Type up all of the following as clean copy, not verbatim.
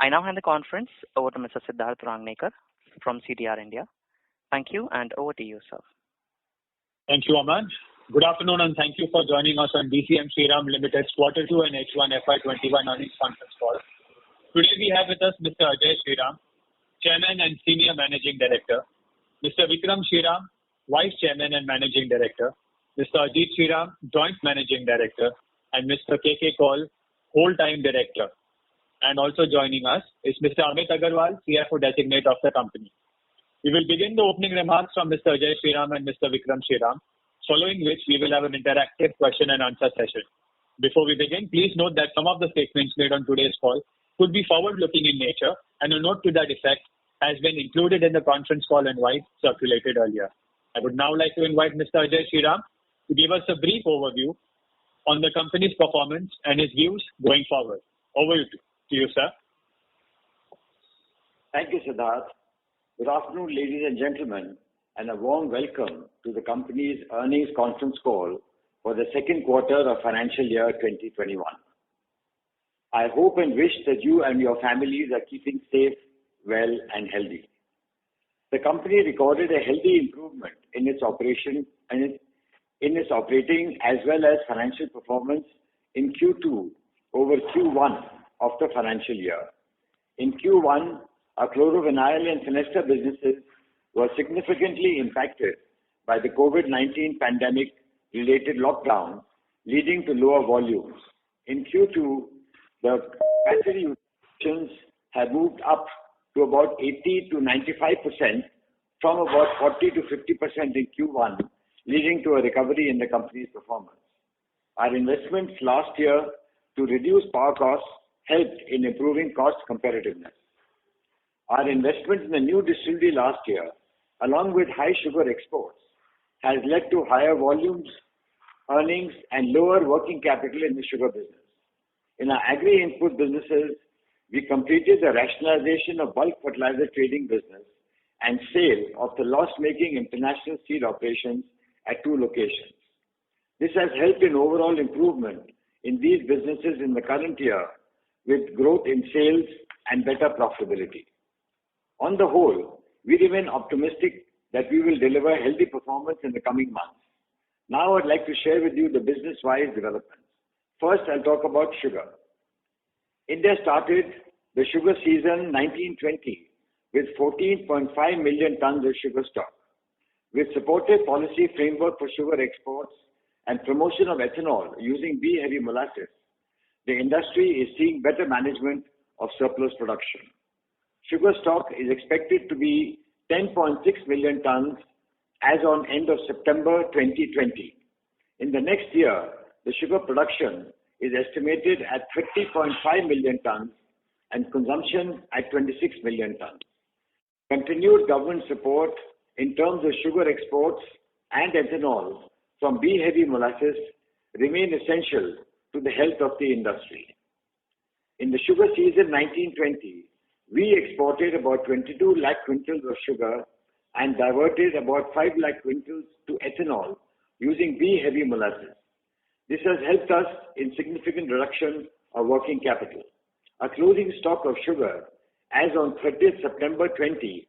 I now hand the conference over to Mr. Siddharth Rangnekar from CDR India. Thank you, and over to you, sir. Thank you, Aman. Good afternoon, and thank you for joining us on DCM Shriram Limited's Q2 and H1 FY21 earnings conference call. Today we have with us Mr. Ajay Shriram, Chairman and Senior Managing Director, Mr. Vikram Shriram, Vice Chairman and Managing Director, Mr. Ajit Shriram, Joint Managing Director, and Mr. KK Kaul, Whole-Time Director. And also joining us is Mr. Amit Agarwal, CFO Designate of the company. We will begin the opening remarks from Mr. Ajay Shriram and Mr. Vikram Shriram, following which we will have an interactive question and answer session. Before we begin, please note that some of the statements made on today's call could be forward-looking in nature, and a note to that effect has been included in the conference call invite circulated earlier. I would now like to invite Mr. Ajay Shriram to give us a brief overview on the company's performance and his views going forward. Over to you, sir. Thank you, Siddharth. Good afternoon, ladies and gentlemen, and a warm welcome to the company's earnings conference call for the second quarter of financial year 2021. I hope and wish that you and your families are keeping safe, well, and healthy. The company recorded a healthy improvement in its operation and in its operating as well as financial performance in Q2 over Q1 of the financial year. In Q1, our chlorovinyl and Fenesta businesses were significantly impacted by the COVID-19 pandemic-related lockdown, leading to lower volumes. In Q2, the capacity utilizations have moved up to about 80 to 95% from about 40 to 50% in Q1, leading to a recovery in the company's performance. Our investments last year to reduce power costs helped in improving cost competitiveness. Our investment in the new distillery last year, along with high sugar exports, has led to higher volumes, earnings, and lower working capital in the sugar business. In our agri-input businesses, we completed the rationalization of bulk fertilizer trading business and sale of the loss-making international seed operations at 2 locations. This has helped in overall improvement in these businesses in the current year, with growth in sales and better profitability. On the whole, we remain optimistic that we will deliver healthy performance in the coming months. Now I'd like to share with you the business-wise developments. First, I'll talk about sugar. India started the sugar season 1920 with 14.5 million tons of sugar stock. With supportive policy framework for sugar exports and promotion of ethanol using B-heavy molasses, the industry is seeing better management of surplus production. Sugar stock is expected to be 10.6 million tons as on end of September 2020. In the next year, the sugar production is estimated at 30.5 million tons and consumption at 26 million tons. Continued government support in terms of sugar exports and ethanol from B-heavy molasses remain essential to the health of the industry. In the sugar season 1920, we exported about 22 lakh quintals of sugar and diverted about 5 lakh quintals to ethanol using B-heavy molasses. This has helped us in significant reduction of working capital. Our closing stock of sugar as on 30th September 20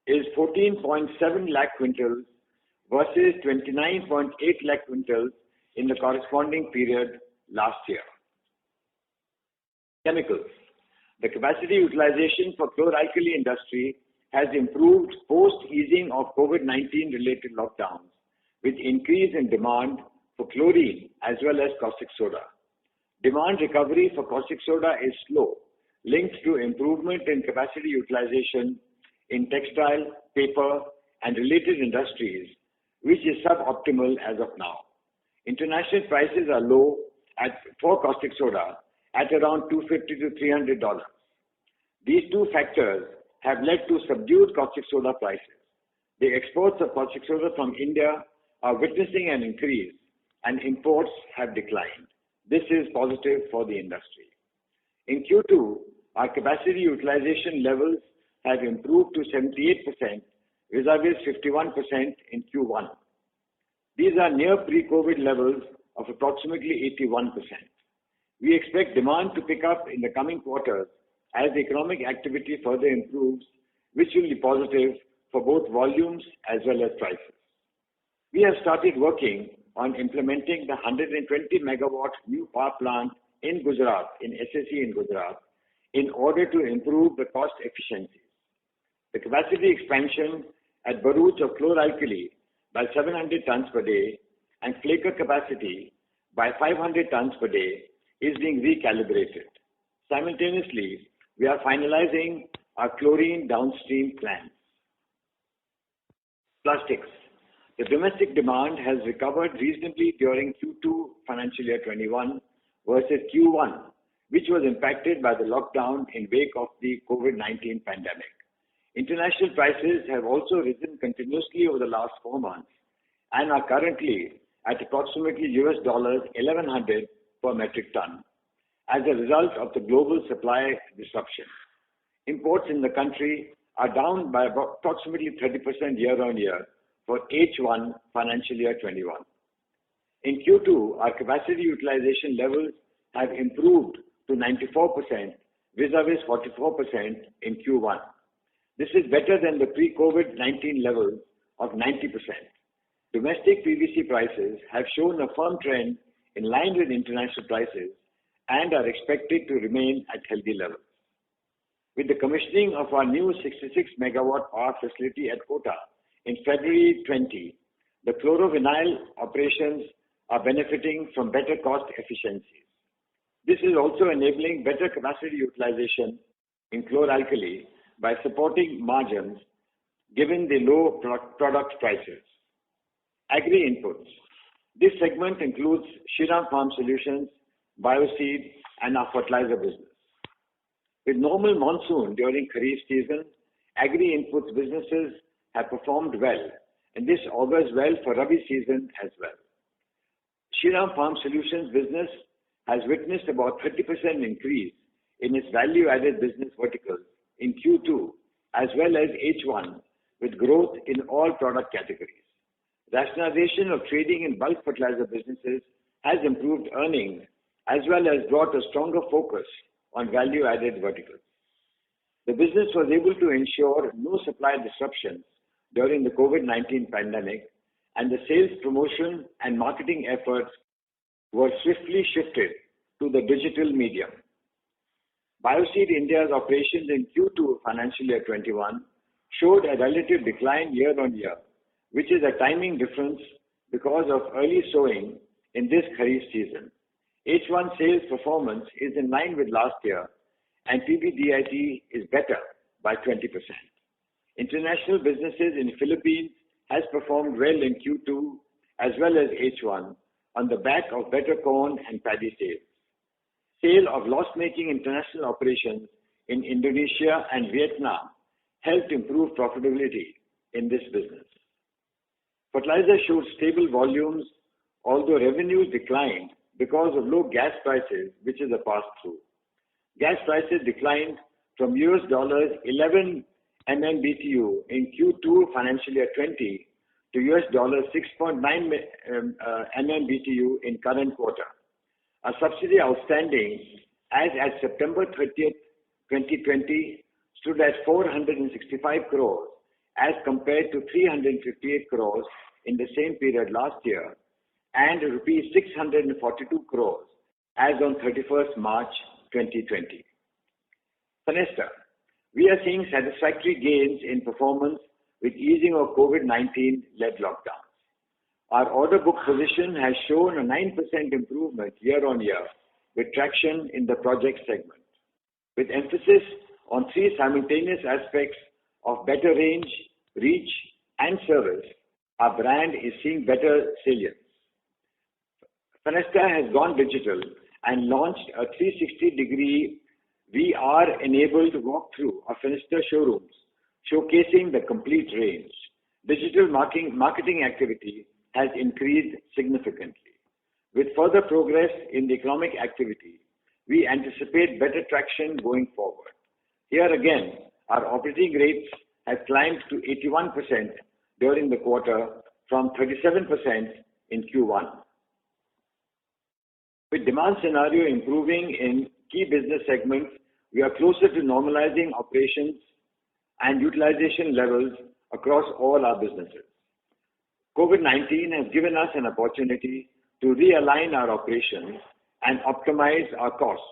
is 14.7 lakh quintals versus 29.8 lakh quintals in the corresponding period last year. Chemicals. The capacity utilization for chlor-alkali industry has improved post-easing of COVID-19 related lockdowns, with increase in demand for chlorine as well as caustic soda. Demand recovery for caustic soda is slow, linked to improvement in capacity utilization in textile, paper, and related industries, which is suboptimal as of now. International prices are low for caustic soda at around $250 to $300. These two factors have led to subdued caustic soda prices. The exports of caustic soda from India are witnessing an increase and imports have declined. This is positive for the industry. In Q2, our capacity utilization levels have improved to 78% vis-a-vis 51% in Q1. These are near pre-COVID levels of approximately 81%. We expect demand to pick up in the coming quarters as economic activity further improves, which will be positive for both volumes as well as prices. We have started working on implementing the 120 megawatt new power plant in Gujarat, in SSE in Gujarat, in order to improve the cost efficiency. The capacity expansion at Bharuch of chlor-alkali by 700 tons per day and flaker capacity by 500 tons per day is being recalibrated. Simultaneously, we are finalizing our chlorine downstream plans. Plastics. The domestic demand has recovered reasonably during Q2 financial year 21 versus Q1, which was impacted by the lockdown in wake of the COVID-19 pandemic. International prices have also risen continuously over the last 4 months and are currently at approximately $1,100 per metric ton as a result of the global supply disruption. Imports in the country are down by approximately 30% year on year for H1 financial year 21. In Q2, our capacity utilization levels have improved to 94% vis-a-vis 44% in Q1. This is better than the pre-COVID-19 levels of 90%. Domestic PVC prices have shown a firm trend in line with international prices and are expected to remain at healthy levels. With the commissioning of our new 66 megawatt power facility at Kota in February 20, the chlorovinyl operations are benefiting from better cost efficiencies. This is also enabling better capacity utilization in chlor-alkali by supporting margins given the low product prices. Agri inputs. This segment includes Shriram Farm Solutions, Bioseed, and our fertilizer business. With normal monsoon during Kharif season, agri inputs businesses have performed well, and this augurs well for Rabi season as well. Shriram Farm Solutions business has witnessed about 30% increase in its value-added business verticals in Q2 as well as H1, with growth in all product categories. Rationalization of trading in bulk fertilizer businesses has improved earnings as well as brought a stronger focus on value-added verticals. The business was able to ensure no supply disruptions during the COVID-19 pandemic, and the sales promotion and marketing efforts were swiftly shifted to the digital medium. Bioseed India's operations in Q2 financial year 21 showed a relative decline year on year, which is a timing difference because of early sowing in this Kharif season. H1 sales performance is in line with last year, and PBDIT is better by 20%. International businesses in Philippines has performed well in Q2 as well as H1 on the back of better corn and paddy sales. Sale of loss-making international operations in Indonesia and Vietnam helped improve profitability in this business. Fertilizer showed stable volumes, although revenues declined because of low gas prices, which is a pass-through. Gas prices declined from $11 MMBTU in Q2 financial year 20 to $6.9 MMBTU in current quarter. A subsidy outstanding as at September 30th, 2020 stood at 465 crores as compared to 358 crores in the same period last year and rupees 642 crores as on 31st March 2020. Fenesta. We are seeing satisfactory gains in performance with easing of COVID-19-led lockdowns. Our order book position has shown a 9% improvement year on year with traction in the project segment. With emphasis on three simultaneous aspects of better range, reach, and service, our brand is seeing better salience. Fenesta has gone digital and launched a 360-degree VR-enabled walkthrough of Fenesta showrooms, showcasing the complete range. Digital marketing activity has increased significantly. With further progress in the economic activity, we anticipate better traction going forward. Here again, our operating rates have climbed to 81% during the quarter from 37% in Q1. With demand scenario improving in key business segments, we are closer to normalizing operations and utilization levels across all our businesses. COVID-19 has given us an opportunity to realign our operations and optimize our costs,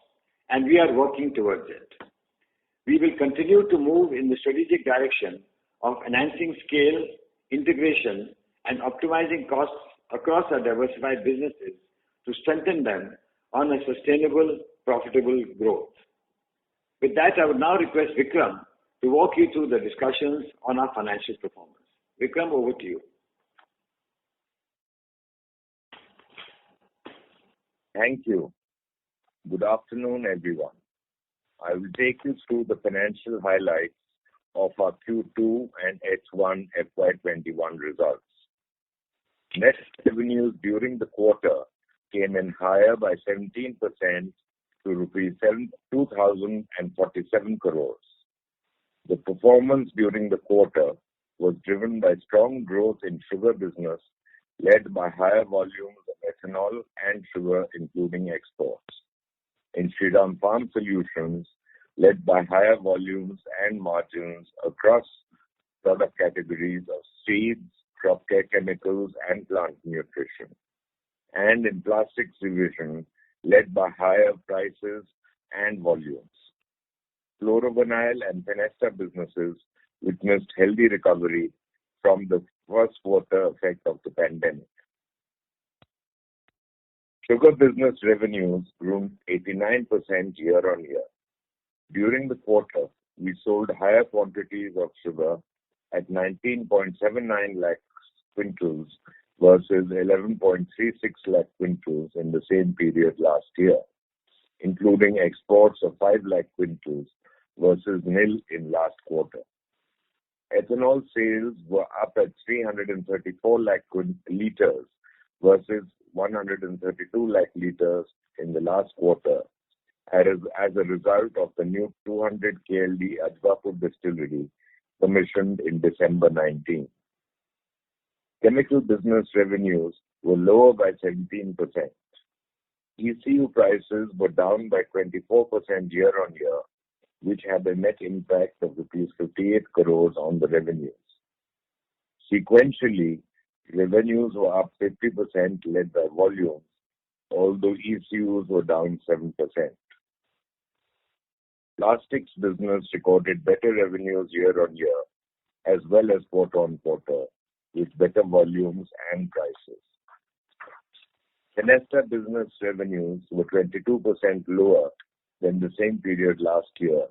and we are working towards it. We will continue to move in the strategic direction of enhancing scale, integration, and optimizing costs across our diversified businesses to strengthen them on a sustainable, profitable growth. With that, I would now request Vikram to walk you through the discussions on our financial performance. Vikram, over to you. Thank you. Good afternoon, everyone. I will take you through the financial highlights of our Q2 and H1 FY21 results. Net revenues during the quarter came in higher by 17% to rupees 2,047 crores. The performance during the quarter was driven by strong growth in sugar business, led by higher volumes of ethanol and sugar, including exports. In Shriram Farm Solutions, led by higher volumes and margins across product categories of seeds, crop care chemicals, and plant nutrition. And in Plastics Division, led by higher prices and volumes. Chlorovinyl and Fenesta businesses witnessed healthy recovery from the first quarter effect of the pandemic. Sugar business revenues grew 89% year-on-year. During the quarter, we sold higher quantities of sugar at 19.79 lakh quintals versus 11.36 lakh quintals in the same period last year, including exports of 5 lakh quintals versus nil in last quarter. Ethanol sales were up at 334 lakh litres versus 132 lakh litres in the last quarter as a result of the new 200 KLD Ajbapur distillery commissioned in December 19. Chemical business revenues were lower by 17%. ECU prices were down by 24% year-on-year, which had a net impact of rupees 58 crores on the revenues. Sequentially, revenues were up 50% led by volumes, although ECUs were down 7%. Plastics business recorded better revenues year-on-year as well as quarter-on-quarter, with better volumes and prices. Fenesta business revenues were 22% lower than the same period last year,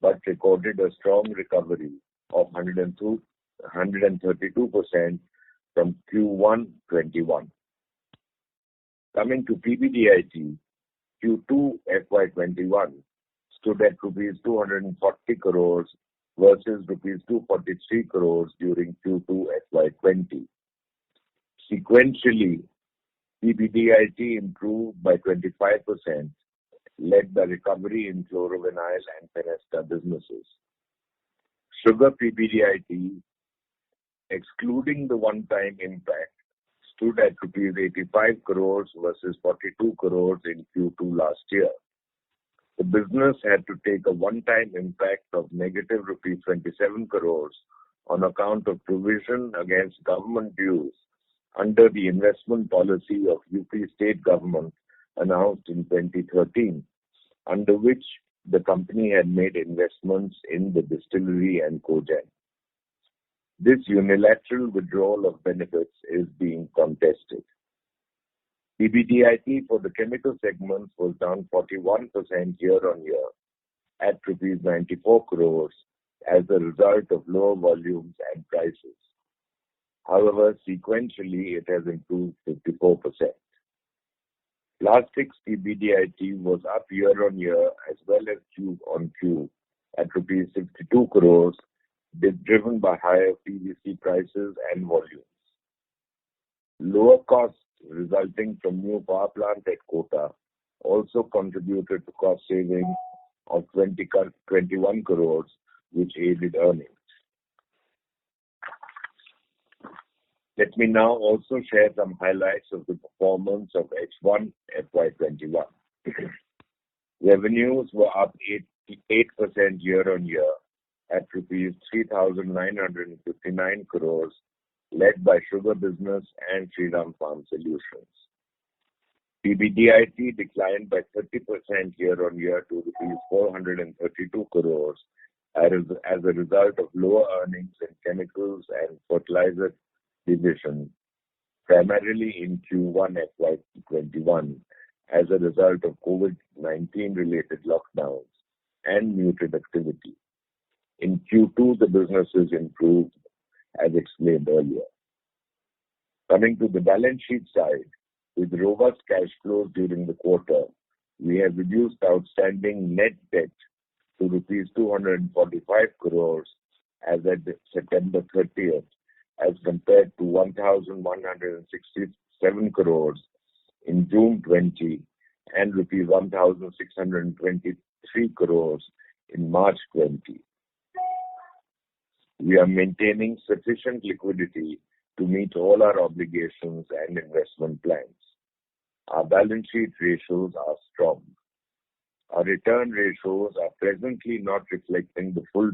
but recorded a strong recovery of 132% from Q1 21. Coming to PBDIT, Q2 FY21 stood at rupees 240 crores versus rupees 243 crores during Q2 FY20. Sequentially, PBDIT improved by 25%, led by recovery in chlorovinyl and Fenesta businesses. Sugar PBDIT, excluding the one-time impact, stood at rupees 85 crores versus 42 crores in Q2 last year. The business had to take a one-time impact of negative rupees 27 crores on account of provision against government dues under the investment policy of UP state government announced in 2013, under which the company had made investments in the distillery and cogen. This unilateral withdrawal of benefits is being contested. PBDIT for the chemical segments was down 41% year-on-year at rupees 94 crores as a result of lower volumes and prices. However, sequentially, it has improved 54%. Plastics PBDIT was up year-on-year as well as Q-on-Q at rupees 62 crores, driven by higher PVC prices and volumes. Lower costs resulting from new power plant at Kota also contributed to cost saving of 21 crores, which aided earnings. Let me now also share some highlights of the performance of H1 FY21. Revenues were up year-on-year at rupees 3,959 crores, led by sugar business and Shriram Farm Solutions. PBDIT declined by 30% year-on-year to rupees 432 crores as a result of lower earnings in chemicals and fertilizer division, primarily in Q1 FY21 as a result of COVID-19 related lockdowns and muted activity. In Q2, the businesses improved as explained earlier. Coming to the balance sheet side, with robust cash flows during the quarter, we have reduced outstanding net debt to rupees 245 crores as at September 30th, as compared to 1,167 crores in June 20 and rupees 1,623 crores in March 20. We are maintaining sufficient liquidity to meet all our obligations and investment plans. Our balance sheet ratios are strong. Our return ratios are presently not reflecting the full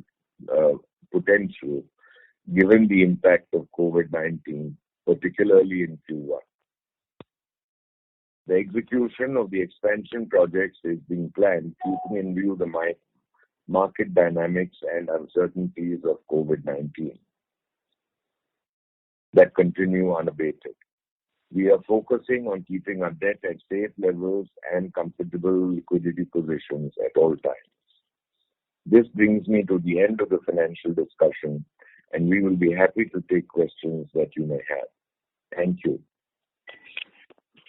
potential given the impact of COVID-19, particularly in Q1. The execution of the expansion projects is being planned, keeping in view the market dynamics and uncertainties of COVID-19 that continue unabated. We are focusing on keeping our debt at safe levels and comfortable liquidity positions at all times. This brings me to the end of the financial discussion, and we will be happy to take questions that you may have. Thank you.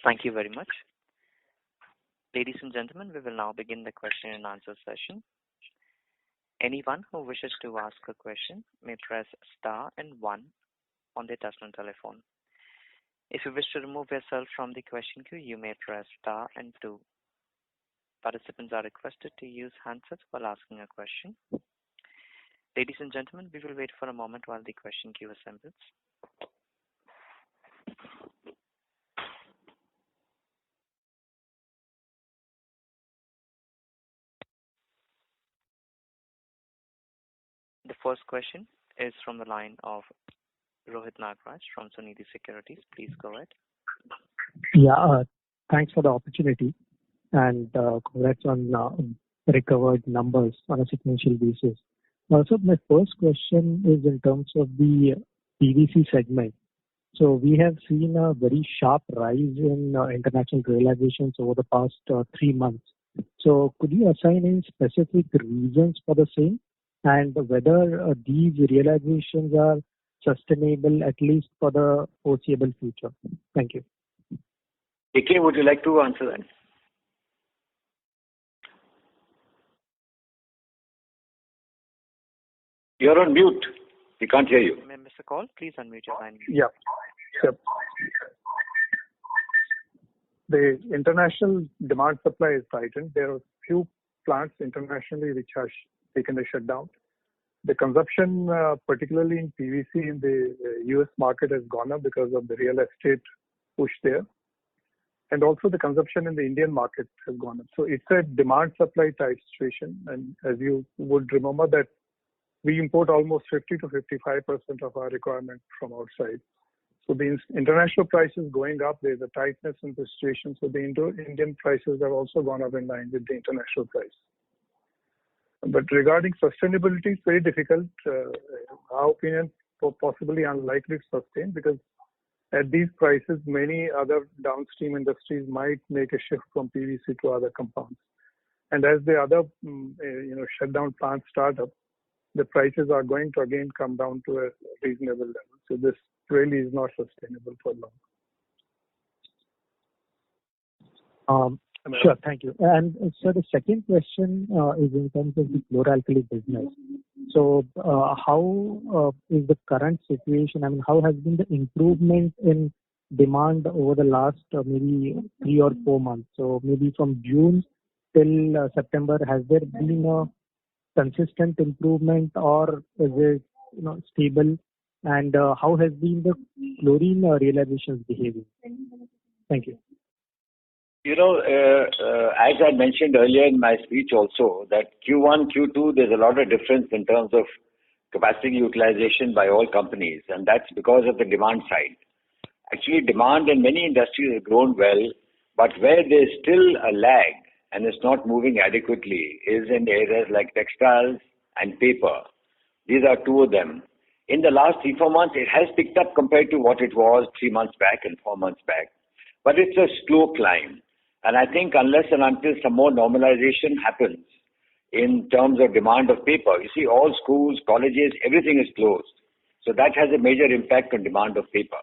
Thank you very much. Ladies and gentlemen, we will now begin the question and answer session. Anyone who wishes to ask a question may press star and 1 on their touchtone telephone. If you wish to remove yourself from the question queue, you may press star and 2. Participants are requested to use handsets while asking a question. Ladies and gentlemen, we will wait for a moment while the question queue assembles. The first question is from the line of Rohit Nagraj from Sunidhi Securities. Please go ahead. Yeah, thanks for the opportunity and congrats on recovered numbers on a sequential basis. Also, my first question is in terms of the PVC segment. So we have seen a very sharp rise in international realizations over the past 3 months. So could you assign any specific reasons for the same and whether these realizations are sustainable at least for the foreseeable future? Thank you. AK, would you like to answer that? You're on mute. We can't hear you. Mr. Kaul, please unmute your line. Yeah. Sure. The international demand supply is tightened. There are few plants internationally which have taken a shutdown. The consumption, particularly in PVC in the US market, has gone up because of the real estate push there. And also the consumption in the Indian market has gone up. So it's a demand supply tight situation. And as you would remember that we import almost 50 to 55% of our requirement from outside. So the international prices going up, there's a tightness in the situation. So the Indian prices have also gone up in line with the international price. But regarding sustainability, it's very difficult. Our opinion, possibly unlikely to sustain because at these prices, many other downstream industries might make a shift from PVC to other compounds. And as the other, shutdown plants start up, the prices are going to again come down to a reasonable level. So this really is not sustainable for long. Sure, thank you. And so the second question is in terms of the chlor-alkali business. So how is the current situation? I mean, how has been the improvement in demand over the last maybe 3 or 4 months? So maybe from June till September, has there been a consistent improvement or is it stable? And how has been the chlorine realizations behaving? Thank you. As I mentioned earlier in my speech also, that Q1, Q2, there's a lot of difference in terms of capacity utilization by all companies, and that's because of the demand side. Actually, demand in many industries has grown well, but where there's still a lag and it's not moving adequately is in areas like textiles and paper. These are two of them. In the last 3-4 months, it has picked up compared to what it was 3 months back and 4 months back, but it's a slow climb. And I think unless and until some more normalization happens in terms of demand of paper, you see all schools, colleges, everything is closed. So that has a major impact on demand of paper.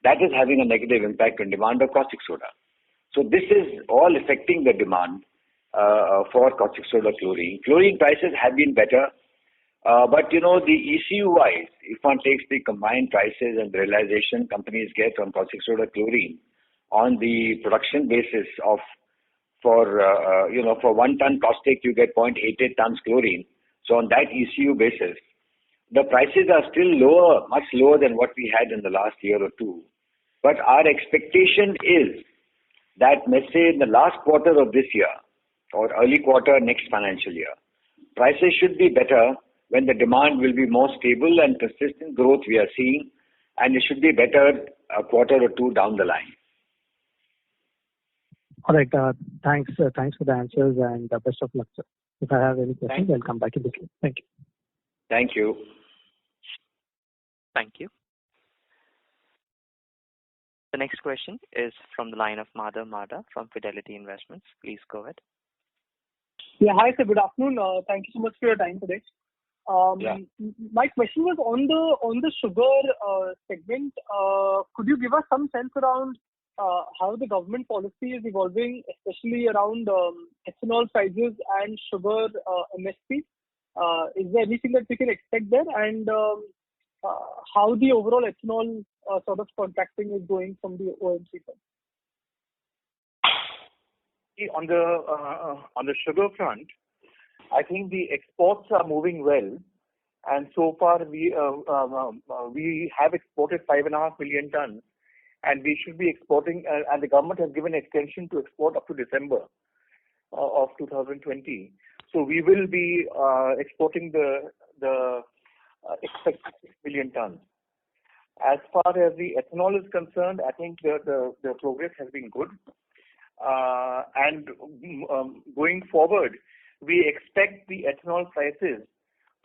That is having a negative impact on demand of caustic soda. So this is all affecting the demand for caustic soda chlorine. Chlorine prices have been better, but the ECU-wise, if one takes the combined prices and the realization companies get on caustic soda chlorine on the production basis of for 1 ton caustic you get 0.88 tons chlorine. So on that ECU basis, the prices are still lower, much lower than what we had in the last year or two. But our expectation is that, let's say, in the last quarter of this year or early quarter next financial year, prices should be better when the demand will be more stable and consistent growth we are seeing, and it should be better a quarter or two down the line. All right. Thanks for the answers and best of luck, sir. If I have any questions, I'll come back in the queue. Thank you. Thank you. Thank you. The next question is from the line of Madhav Marda from Fidelity Investments. Please go ahead. Yeah, hi sir. Good afternoon. Thank you so much for your time today. My question was on the sugar segment. Could you give us some sense around how the government policy is evolving, especially around ethanol prices and sugar MSP? Is there anything that we can expect there? And how the overall ethanol sort of contracting is going from the OMC side? On the sugar front, I think the exports are moving well, and so far we have exported 5.5 million tons, and we should be exporting. And the government has given extension to export up to December of 2020. So we will be exporting the expected 6 million tons. As far as the ethanol is concerned, I think the progress has been good. And going forward, we expect the ethanol prices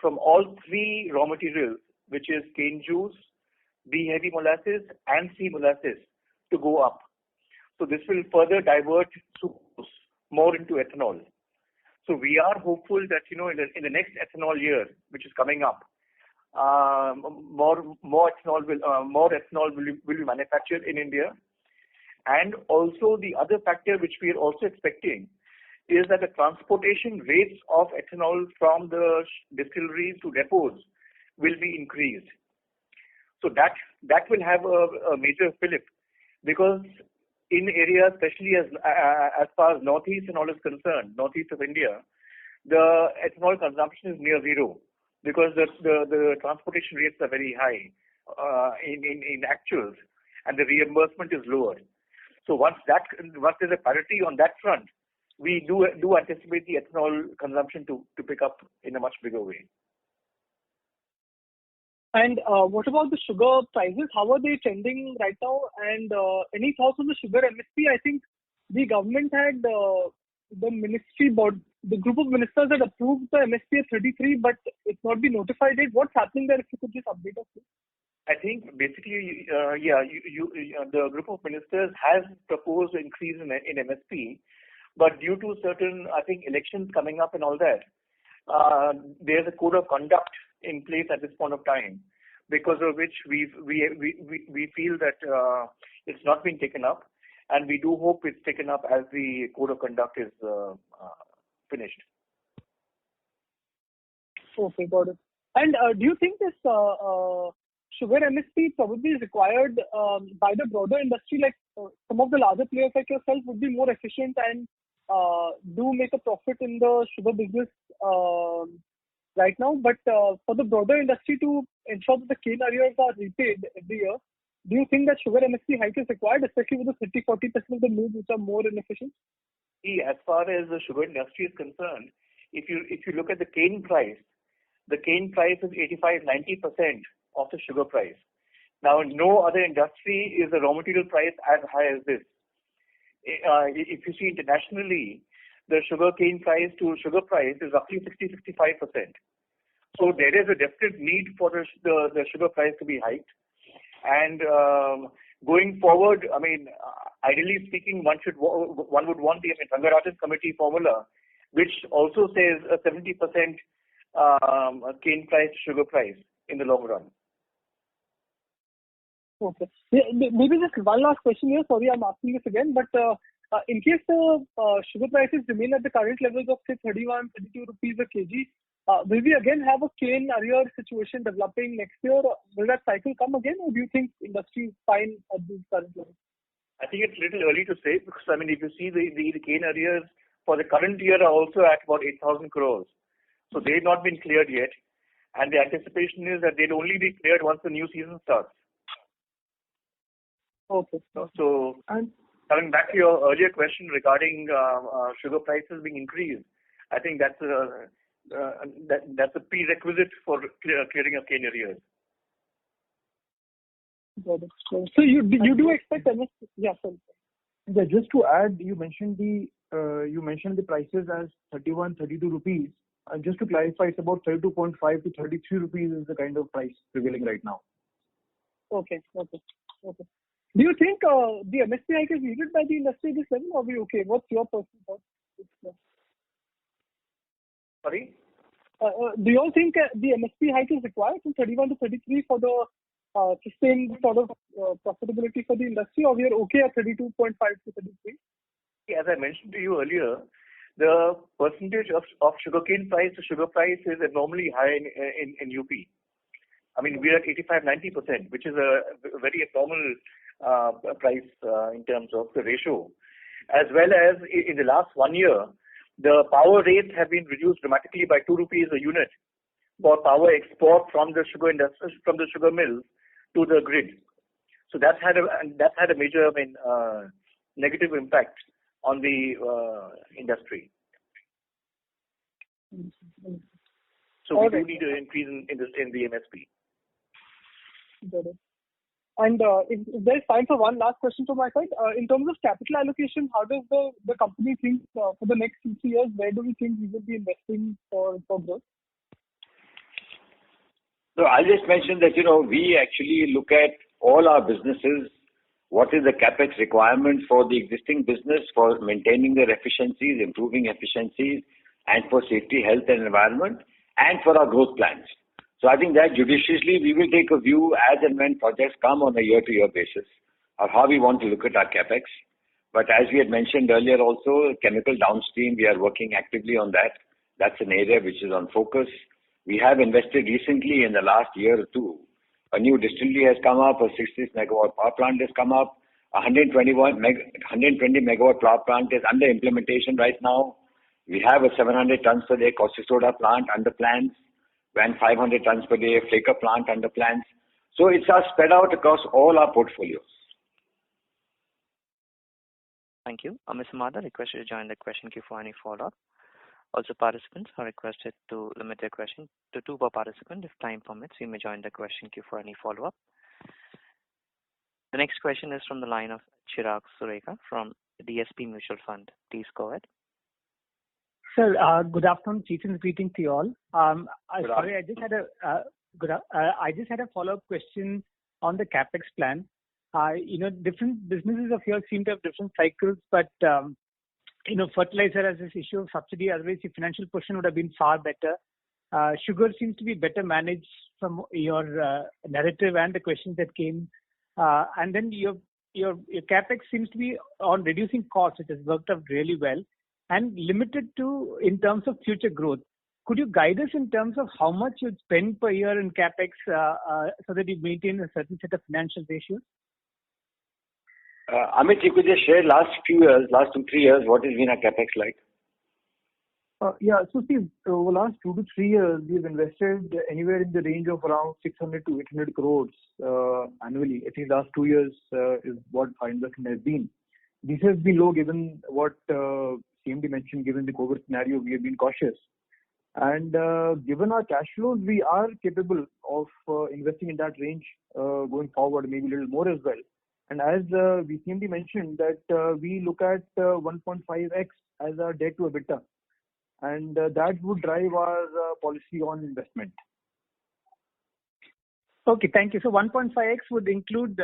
from all three raw materials, which is cane juice, B-heavy molasses, and C molasses, to go up. So this will further divert more into ethanol. So we are hopeful that in the next ethanol year, which is coming up, more ethanol will be manufactured in India. And also the other factor which we are also expecting is that the transportation rates of ethanol from the distilleries to depots will be increased. So that will have a major fillip, because in areas, especially as far as northeast and all is concerned, northeast of India, the ethanol consumption is near zero, because the transportation rates are very high in actuals, and the reimbursement is lower. So once there's a parity on that front, we do anticipate the ethanol consumption to pick up in a much bigger way. And what about the sugar prices? How are they trending right now? And any thoughts on the sugar MSP? I think the government had the ministry board, the group of ministers had approved the MSP at 33, but it's not been notified yet. What's happening there? If you could just update us, please. I think basically, the group of ministers has proposed an increase in MSP, but due to certain, I think, elections coming up and all that, there's a code of conduct in place at this point of time, because of which we feel that it's not been taken up, and we do hope it's taken up as the code of conduct is finished. Okay, got it. And do you think this sugar MSP probably is required by the broader industry? Like some of the larger players like yourself would be more efficient and do make a profit in the sugar business right now, but for the broader industry to ensure that the cane arrears are repaid every year, do you think that sugar MSP hike is required, especially with the 30-40% of the mills which are more inefficient? As far as the sugar industry is concerned, if you look at the cane price is 85-90% of the sugar price. Now, no other industry is the raw material price as high as this. If you see internationally, the sugar cane price to sugar price is roughly 60-65%. So there is a definite need for the sugar price to be hiked. And going forward, I mean, ideally speaking, one would want the Rangarajan committee formula, which also says a 70% cane price to sugar price in the long run. Okay. Maybe just one last question here. Sorry, I'm asking this again, but in case the sugar prices remain at the current levels of say 31, 32 rupees a kg, will we again have a cane arrear situation developing next year? Will that cycle come again, or do you think industry is fine at these current levels? I think it's a little early to say, because I mean, if you see the cane arrears for the current year are also at about 8,000 crores. So they've not been cleared yet, and the anticipation is that they'll only be cleared once the new season starts. Okay. So coming back to your earlier question regarding sugar prices being increased, I think that's a prerequisite for clearing of cane arrears. Got it. So you do expect MSP? Yeah, sorry. Yeah, just to add, you mentioned the prices as 31, 32 rupees. Just to clarify, it's about 32.5 to 33 rupees is the kind of price prevailing right now. Okay. Do you think the MSP hike is needed by the industry at this level, or are we okay? What's your personal thought? Sorry? Do you all think the MSP hike is required from 31 to 33 for the sustained sort of profitability for the industry, or we are okay at 32.5 to 33? As I mentioned to you earlier, the percentage of sugarcane price to sugar price is abnormally high in UP. I mean, we are at 85-90%, which is a very abnormal price in terms of the ratio. As well as in the last 1 year, the power rates have been reduced dramatically by 2 rupees a unit for power export from the sugar industry, from the sugar mills to the grid. So that's had a major, negative impact on the industry. So we do need an increase in the MSP. Got it. And if there's time for one last question from my side, in terms of capital allocation, how does the company think for the next 2-3 years? Where do we think we will be investing for growth? So I'll just mention that, we actually look at all our businesses, what is the capex requirement for the existing business for maintaining their efficiencies, improving efficiencies, and for safety, health, and environment, and for our growth plans. So I think that judiciously we will take a view as and when projects come on a year-to-year basis of how we want to look at our capex. But as we had mentioned earlier also, chemical downstream, we are working actively on that. That's an area which is on focus. We have invested recently in the last year or two. A new distillery has come up, a 60 megawatt power plant has come up, 120 megawatt power plant is under implementation right now. We have a 700 tons per day caustic soda plant under plans, and 500 tons per day flaker plant under plans. So it's spread out across all our portfolios. Thank you. Mr. Madha, requested to join the question queue for any follow-up. Also, participants are requested to limit their question to 2 per participant. If time permits, you may join the question queue for any follow-up. The next question is from the line of Chirag Sureka from DSP Mutual Fund. Please go ahead. Sir, good afternoon. Chetan greeting to you all. Sorry, I just had a follow-up question on the capex plan. Different businesses of yours seem to have different cycles, but fertilizer has this issue of subsidy. Otherwise, the financial portion would have been far better. Sugar seems to be better managed from your narrative and the questions that came. And then your capex seems to be on reducing costs, which has worked out really well, and limited to in terms of future growth. Could you guide us in terms of how much you'd spend per year in capex so that you maintain a certain set of financial ratios? Amit, you could just share last 2-3 years, what has been our capex like? So see, over the last 2 to 3 years, we've invested anywhere in the range of around 600 to 800 crores annually. I think last 2 years is what our investment has been. This has been low given what CMD mentioned, given the COVID scenario, we have been cautious. And given our cash flows, we are capable of investing in that range going forward, maybe a little more as well. And as VCMD mentioned, that we look at 1.5x as our debt to EBITDA. And that would drive our policy on investment. Okay, thank you. So 1.5x would include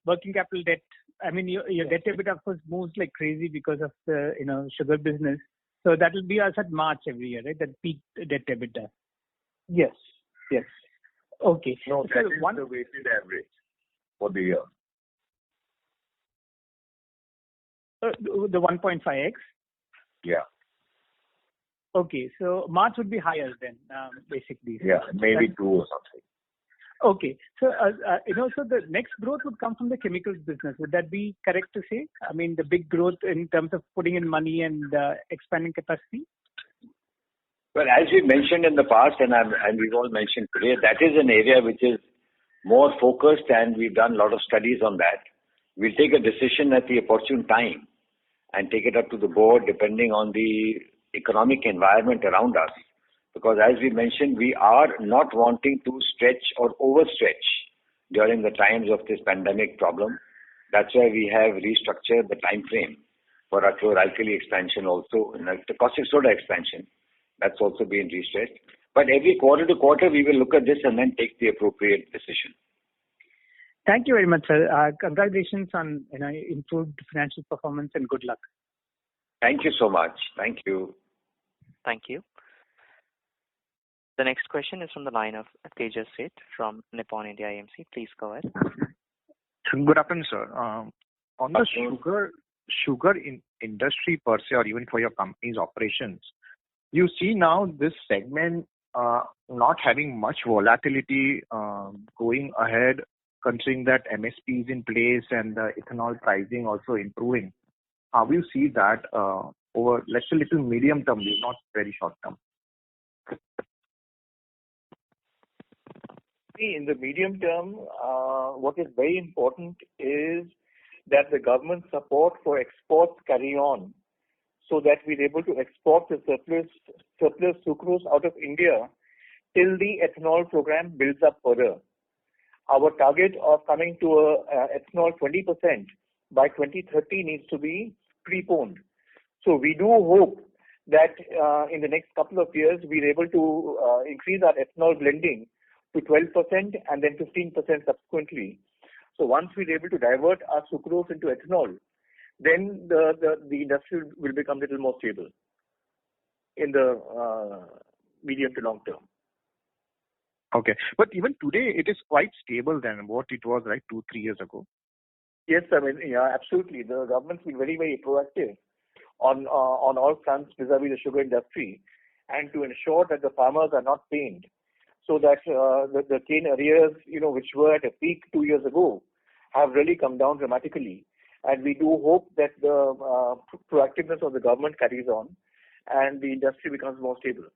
working capital debt. I mean, your debt to EBITDA, of course, moves like crazy because of the sugar business. So that will be as at March every year, right? That peak debt to EBITDA. Yes. Okay. No, that is the weighted average for the year. The 1.5x? Yeah. Okay, so March would be higher then, basically. Yeah, maybe 2 or something. Okay, so so the next growth would come from the chemicals business. Would that be correct to say? I mean, the big growth in terms of putting in money and expanding capacity. Well, as we mentioned in the past, and we've all mentioned today, that is an area which is more focused, and we've done a lot of studies on that. We'll take a decision at the opportune time and take it up to the board depending on the economic environment around us. Because as we mentioned, we are not wanting to stretch or overstretch during the times of this pandemic problem. That's why we have restructured the time frame for our chlor-alkali expansion also, and the caustic soda expansion. That's also been restretched. But every quarter to quarter, we will look at this and then take the appropriate decision. Thank you very much, sir. Congratulations on improved financial performance and good luck. Thank you so much. Thank you. Thank you. The next question is from the line of Tejas Seth from Nippon India AMC. Please go ahead. Good afternoon, sir. On the sugar industry per se, or even for your company's operations, you see now this segment not having much volatility going ahead, considering that MSP is in place and the ethanol pricing also improving. How do you see that over, let's say, little medium term, not very short term? In the medium term, what is very important is that the government support for exports carry on, so that we're able to export the surplus sucrose out of India till the ethanol program builds up further. Our target of coming to ethanol 20% by 2030 needs to be preponed. So we do hope that in the next couple of years we're able to increase our ethanol blending to 12% and then 15% subsequently. So once we're able to divert our sucrose into ethanol, then the industry will become a little more stable in the medium to long term. Okay, but even today it is quite stable than what it was, right, 2-3 years ago. Yes, I mean, yeah, absolutely. The government's been very, very proactive on all fronts vis-a-vis the sugar industry, and to ensure that the farmers are not pained, so that the cane arrears, which were at a peak 2 years ago, have really come down dramatically. And we do hope that the proactiveness of the government carries on, and the industry becomes more stable.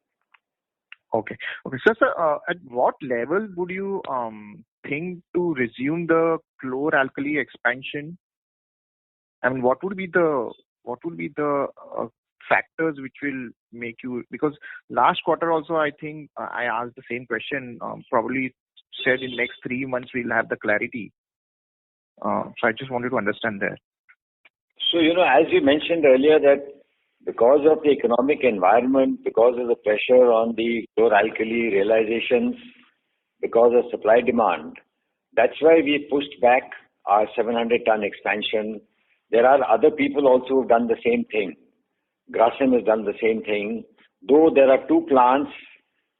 Okay. So, sir, at what level would you think to resume the chlor-alkali expansion? I mean, what would be the factors which will make you? Because last quarter also, I think I asked the same question. Probably said in next 3 months we'll have the clarity. So I just wanted to understand that. So as you mentioned earlier, that because of the economic environment, because of the pressure on the chlor-alkali realizations, because of supply demand, that's why we pushed back our 700-ton expansion. There are other people also who've done the same thing. Grasim has done the same thing. Though there are 2 plants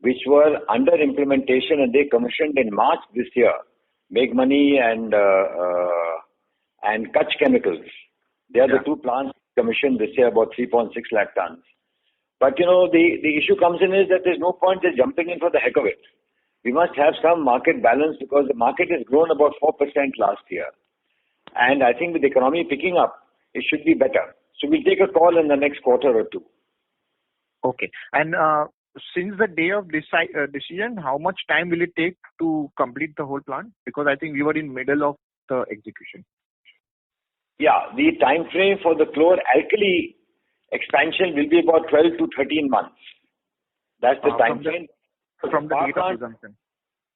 which were under implementation and they commissioned in March this year, Meghmani and Kutch Chemicals. They are the 2 plants commissioned this year, about 3.6 lakh tons. But the issue comes in is that there's no point just jumping in for the heck of it. We must have some market balance, because the market has grown about 4% last year. And I think with the economy picking up, it should be better. So we'll take a call in the next quarter or 2. Okay. And since the day of decision, how much time will it take to complete the whole plant? Because I think we were in middle of the execution. Yeah, the time frame for the chlor-alkali expansion will be about 12 to 13 months. That's the time frame. From the date of resumption.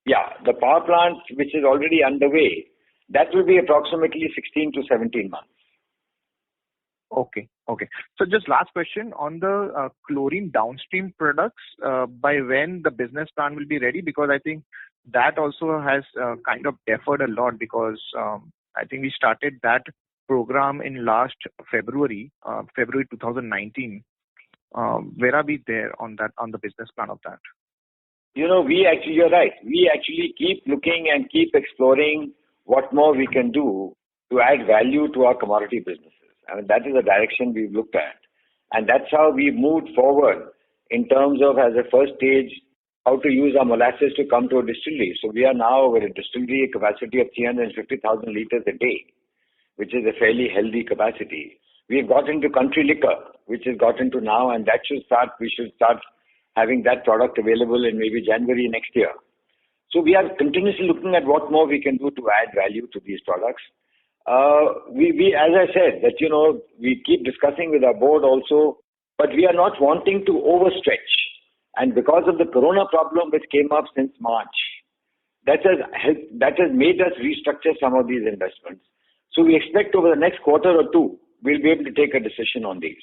Yeah, the power plant, which is already underway, that will be approximately 16 to 17 months. Okay. So just last question on the chlorine downstream products, by when the business plan will be ready? Because I think that also has kind of deferred a lot because I think we started that program in last February 2019. Where are we there on the business plan of that? You're right. We actually keep looking and keep exploring what more we can do to add value to our commodity businesses. I mean, that is the direction we've looked at. And that's how we've moved forward in terms of, as a first stage, how to use our molasses to come to a distillery. So we are now with a distillery capacity of 350,000 liters a day, which is a fairly healthy capacity. We've got into country liquor, which has got into now, and we should start having that product available in maybe January next year. So we are continuously looking at what more we can do to add value to these products. We, as I said, that, we keep discussing with our board also, but we are not wanting to overstretch. And because of the corona problem which came up since March, that has made us restructure some of these investments. So we expect over the next quarter or two, we'll be able to take a decision on these.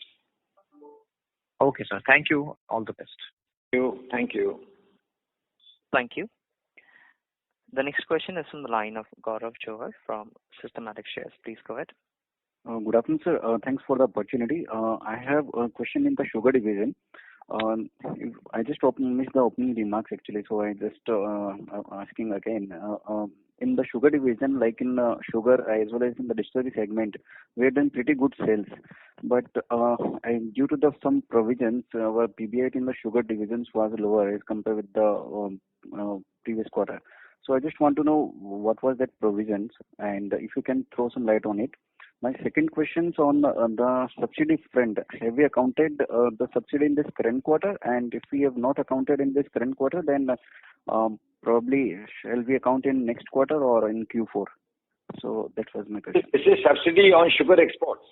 Okay, sir. Thank you. All the best. Thank you. Thank you. The next question is from the line of Gaurav Johar from Systematic Shares. Please go ahead. Good afternoon, sir. Thanks for the opportunity. I have a question in the sugar division. I just missed the opening remarks actually, so I just asking again. In the sugar division, like in sugar as well as in the distillery segment, we have done pretty good sales. But due to some provisions, our PBIT in the sugar divisions was lower as compared with the previous quarter. So I just want to know what was that provisions and if you can throw some light on it. My second question is on the subsidy front. Have we accounted the subsidy in this current quarter? And if we have not accounted in this current quarter, then probably shall we account in next quarter or in Q4? So that was my question. This is subsidy on sugar exports?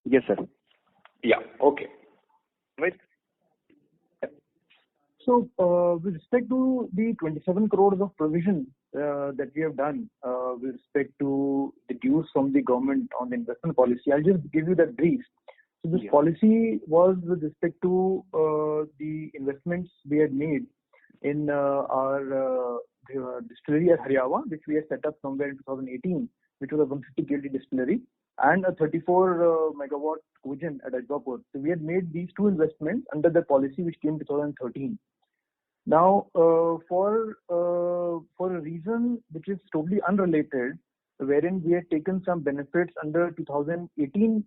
Yes, sir. Yeah, okay. Right. So, with respect to the 27 crores of provision that we have done with respect to the dues from the government on the investment policy, I'll just give you that brief. So, this policy was with respect to the investments we had made in our distillery at Haryawa, which we had set up somewhere in 2018, which was a 150 KLD distillery, and a 34 megawatt cogen at Ajbapur. So, we had made these two investments under the policy which came in 2013. Now, for a reason which is totally unrelated, wherein we had taken some benefits under 2018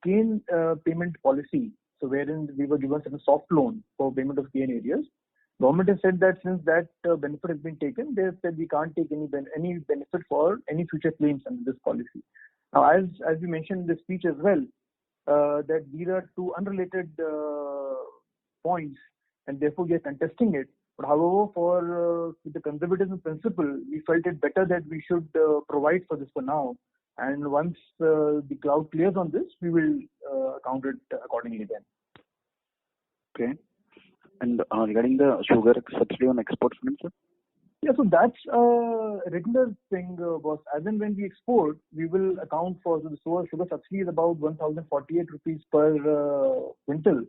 cane payment policy, so wherein we were given some soft loan for payment of cane areas, government has said that since that benefit has been taken, they have said we can't take any benefit for any future claims under this policy. Now, as we mentioned in the speech as well, that these are two unrelated points, and therefore we are contesting it. But however, for the conservatism principle, we felt it better that we should provide for this for now. And once the cloud clears on this, we will account it accordingly then. Okay. And regarding the sugar subsidy on exports, sir? Yeah, so that's a regular thing, boss. As and when we export, we will account for the sugar subsidy is about 1,048 rupees per quintal.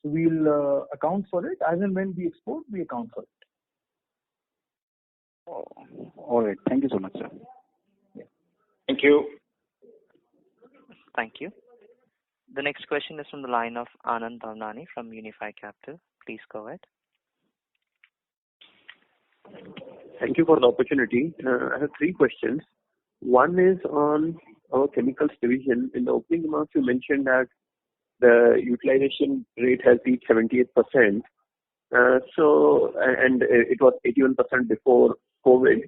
So we'll account for it. As and when we export, we account for it. All right. Thank you so much, sir. Yeah. Thank you. Thank you. The next question is from the line of Anand Bhavnani from Unifi Capital. Please go ahead. Thank you for the opportunity. I have three questions. One is on our chemicals division. In the opening remarks, you mentioned that the utilization rate has reached 78%. And it was 81% before COVID.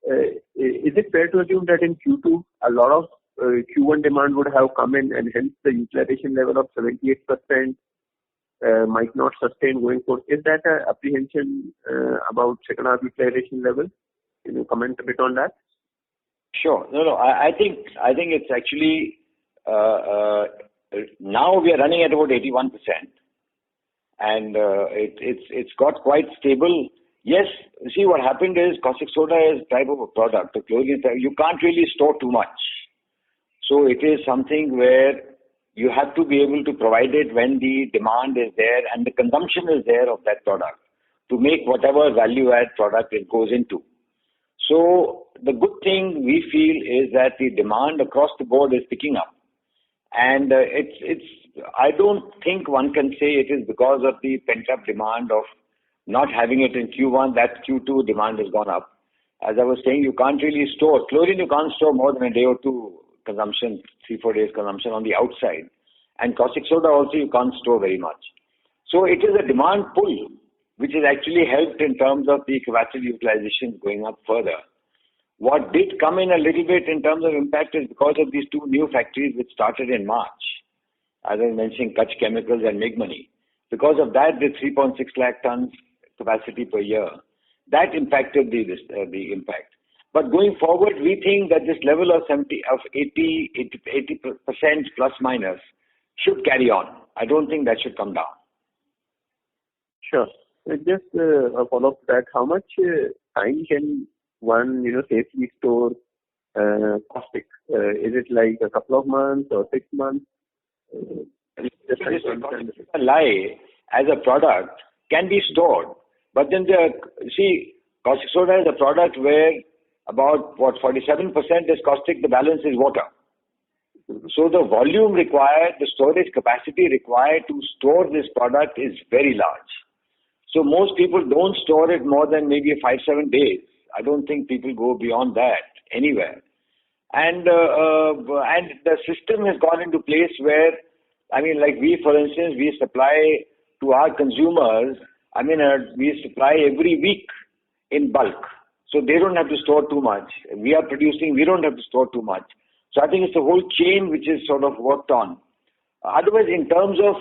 Is it fair to assume that in Q2, a lot of Q1 demand would have come in and hence the utilization level of 78% might not sustain going forward. Is that an apprehension about second half utilization level? Can you comment a bit on that? Sure. No. I think it's actually now we are running at about 81%, and it's got quite stable. Yes, see what happened is caustic soda is type of a product, a chlorine type. You can't really store too much, so it is something where you have to be able to provide it when the demand is there and the consumption is there of that product to make whatever value add product it goes into. So the good thing we feel is that the demand across the board is picking up, and I don't think one can say it is because of the pent up demand of not having it in Q1 that Q2 demand has gone up. As I was saying, you can't really store chlorine. You can't store more than a day or two consumption, 3-4 days consumption on the outside, and caustic soda also you can't store very much. So it is a demand pull, which has actually helped in terms of the capacity utilization going up further. What did come in a little bit in terms of impact is because of these two new factories which started in March, as I was mentioning, Kutch Chemicals and Meghmani. Because of that, the 3.6 lakh tons capacity per year, that impacted the impact. But going forward, we think that this level of 80% plus minus should carry on. I don't think that should come down. Sure. Just a follow-up to that. How much time can one, safely store caustic? Is it like a couple of months or 6 months? Lye as a product can be stored, but then caustic soda is a product where about 47% is caustic, the balance is water. So the volume required, the storage capacity required to store this product is very large. So most people don't store it more than maybe 5-7 days. I don't think people go beyond that anywhere. And the system has gone into place where, like we, for instance, we supply to our consumers, we supply every week in bulk. So they don't have to store too much. We are producing, we don't have to store too much. So I think it's the whole chain which is sort of worked on. Otherwise, in terms of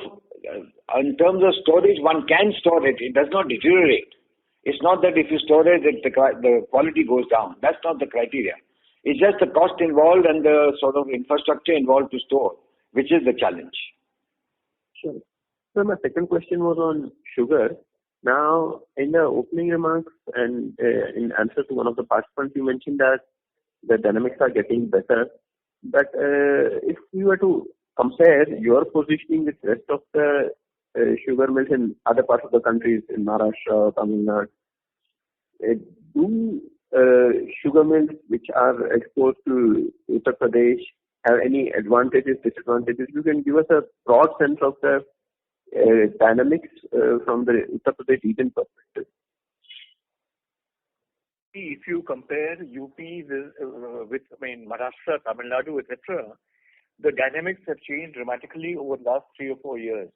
storage, one can store it. It does not deteriorate. It's not that if you store it, the quality goes down. That's not the criteria. It's just the cost involved and the sort of infrastructure involved to store, which is the challenge. Sure. So my second question was on sugar. Now, in the opening remarks and in answer to one of the participants, you mentioned that the dynamics are getting better. But if you were to compare your positioning with the rest of the sugar mills in other parts of the countries, in Maharashtra, Tamil Nadu, do sugar mills which are exposed to Uttar Pradesh have any advantages, disadvantages? You can give us a broad sense of the dynamics from the Uttar Pradesh region perspective. If you compare UP with Maharashtra, Tamil Nadu, etc., the dynamics have changed dramatically over the last 3 or 4 years.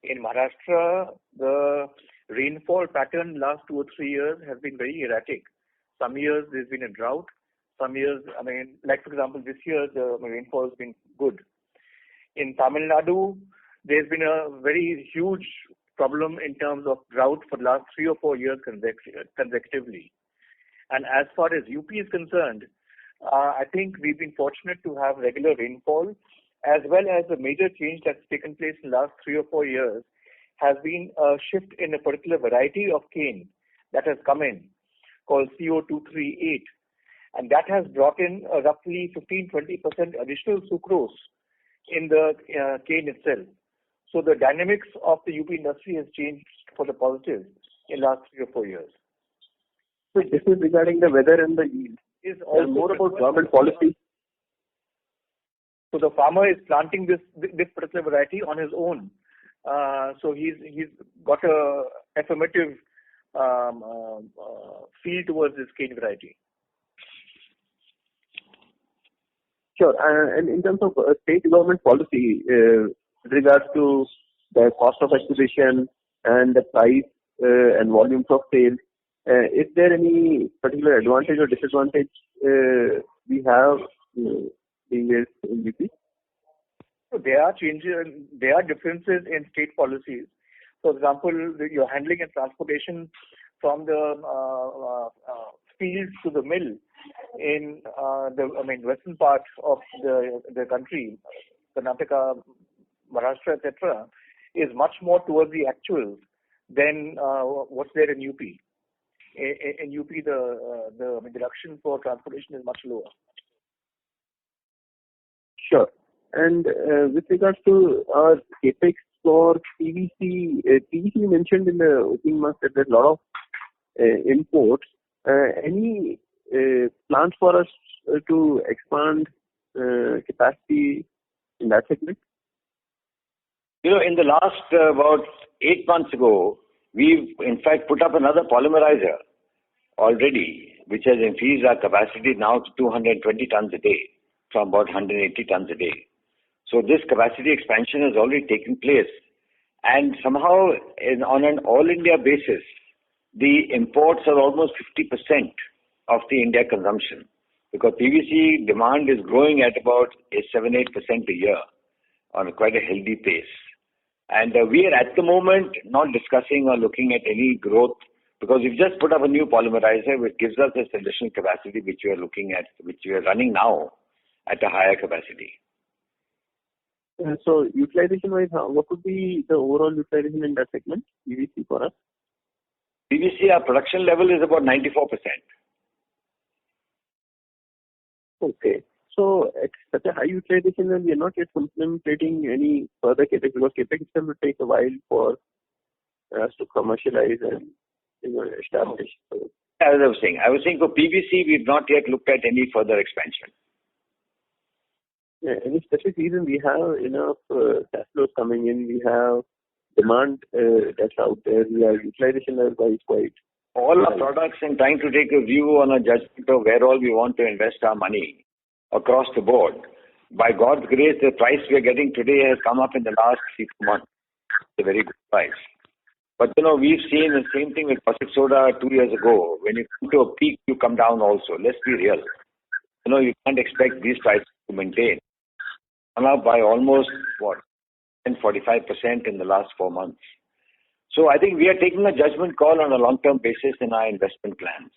In Maharashtra, the rainfall pattern last 2 or 3 years has been very erratic. Some years there's been a drought. Some years, like for example, this year the rainfall has been good. In Tamil Nadu, there's been a very huge problem in terms of drought for the last 3 or 4 years consecutively. And as far as UP is concerned, I think we've been fortunate to have regular rainfall, as well as the major change that's taken place in the last 3 or 4 years has been a shift in a particular variety of cane that has come in, called CO238. And that has brought in roughly 15-20% additional sucrose in the cane itself. So the dynamics of the UP industry has changed for the positive in the last 3 or 4 years. So this is regarding the weather and the yield. Is also more about government policy. So the farmer is planting this particular variety on his own. So he's got a affirmative feel towards this cane variety. Sure. And in terms of state government policy with regards to the cost of acquisition and the price and volumes of sales, is there any particular advantage or disadvantage we have being in UP? So there are changes, there are differences in state policies. For example, your handling and transportation from the fields to the mill in western part of the country, Karnataka, Maharashtra, etc., is much more towards the actuals than what's there in UP. In UP, the deduction for transportation is much lower. Sure. And with regards to our capex for PVC, PVC you mentioned in the opening remarks that there's a lot of imports. Any plans for us to expand capacity in that segment? In the last about 8 months ago, we've in fact put up another polymerizer already, which has increased our capacity now to 220 tons a day from about 180 tons a day. So this capacity expansion has already taken place. And somehow on an all-India basis, the imports are almost 50% of the India consumption, because PVC demand is growing at about 7-8% a year on quite a healthy pace. And we are at the moment not discussing or looking at any growth, because we've just put up a new polymerizer which gives us this additional capacity which we are looking at, which we are running now at a higher capacity. So utilization-wise, what would be the overall utilization in that segment, PVC for us? PVC, our production level is about 94%. Okay. So at such a high utilization, then we are not yet contemplating any further capex, because capex itself will take a while for us to commercialize and establish. So, as I was saying for PVC, we've not yet looked at any further expansion. Yeah, any specific reason? We have enough cash flows coming in, we have demand that's out there, we have utilization level quite. All our products, and trying to take a view on a judgment of where all we want to invest our money across the board. By God's grace, the price we are getting today has come up in the last 6 months. It's a very good price. But we've seen the same thing with caustic soda 2 years ago. When you come to a peak, you come down also. Let's be real. You can't expect these prices to maintain. Come up by almost 45% in the last 4 months. So I think we are taking a judgment call on a long-term basis in our investment plans.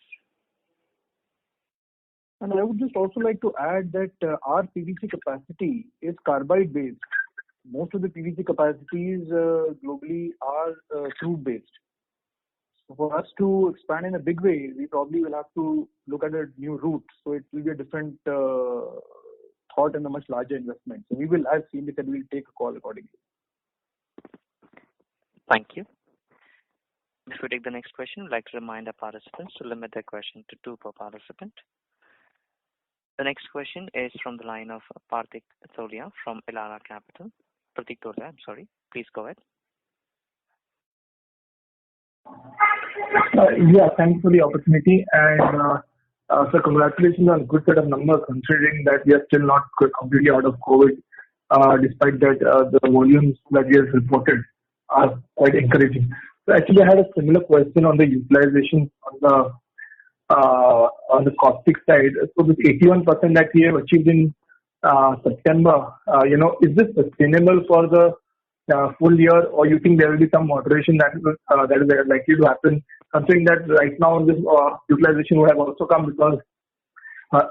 And I would just also like to add that our PVC capacity is carbide based. Most of the PVC capacities globally are tube based. So for us to expand in a big way, we probably will have to look at a new route. So it will be a different thought and a much larger investment. So we will, as Cindy said, we will take a call accordingly. Thank you. Before we take the next question, I'd like to remind our participants to limit their question to 2 per participant. The next question is from the line of Pratik Tolia from Elara Capital. Pratik Tolia, I'm sorry. Please go ahead. Thanks for the opportunity. And so congratulations on good set of numbers, considering that we are still not completely out of COVID. Despite that, the volumes that we have reported are quite encouraging. So actually, I had a similar question on the utilization on the caustic side. So this 81% that we have achieved in September, is this sustainable for the full year, or you think there will be some moderation that is likely to happen, considering that right now this utilization would have also come because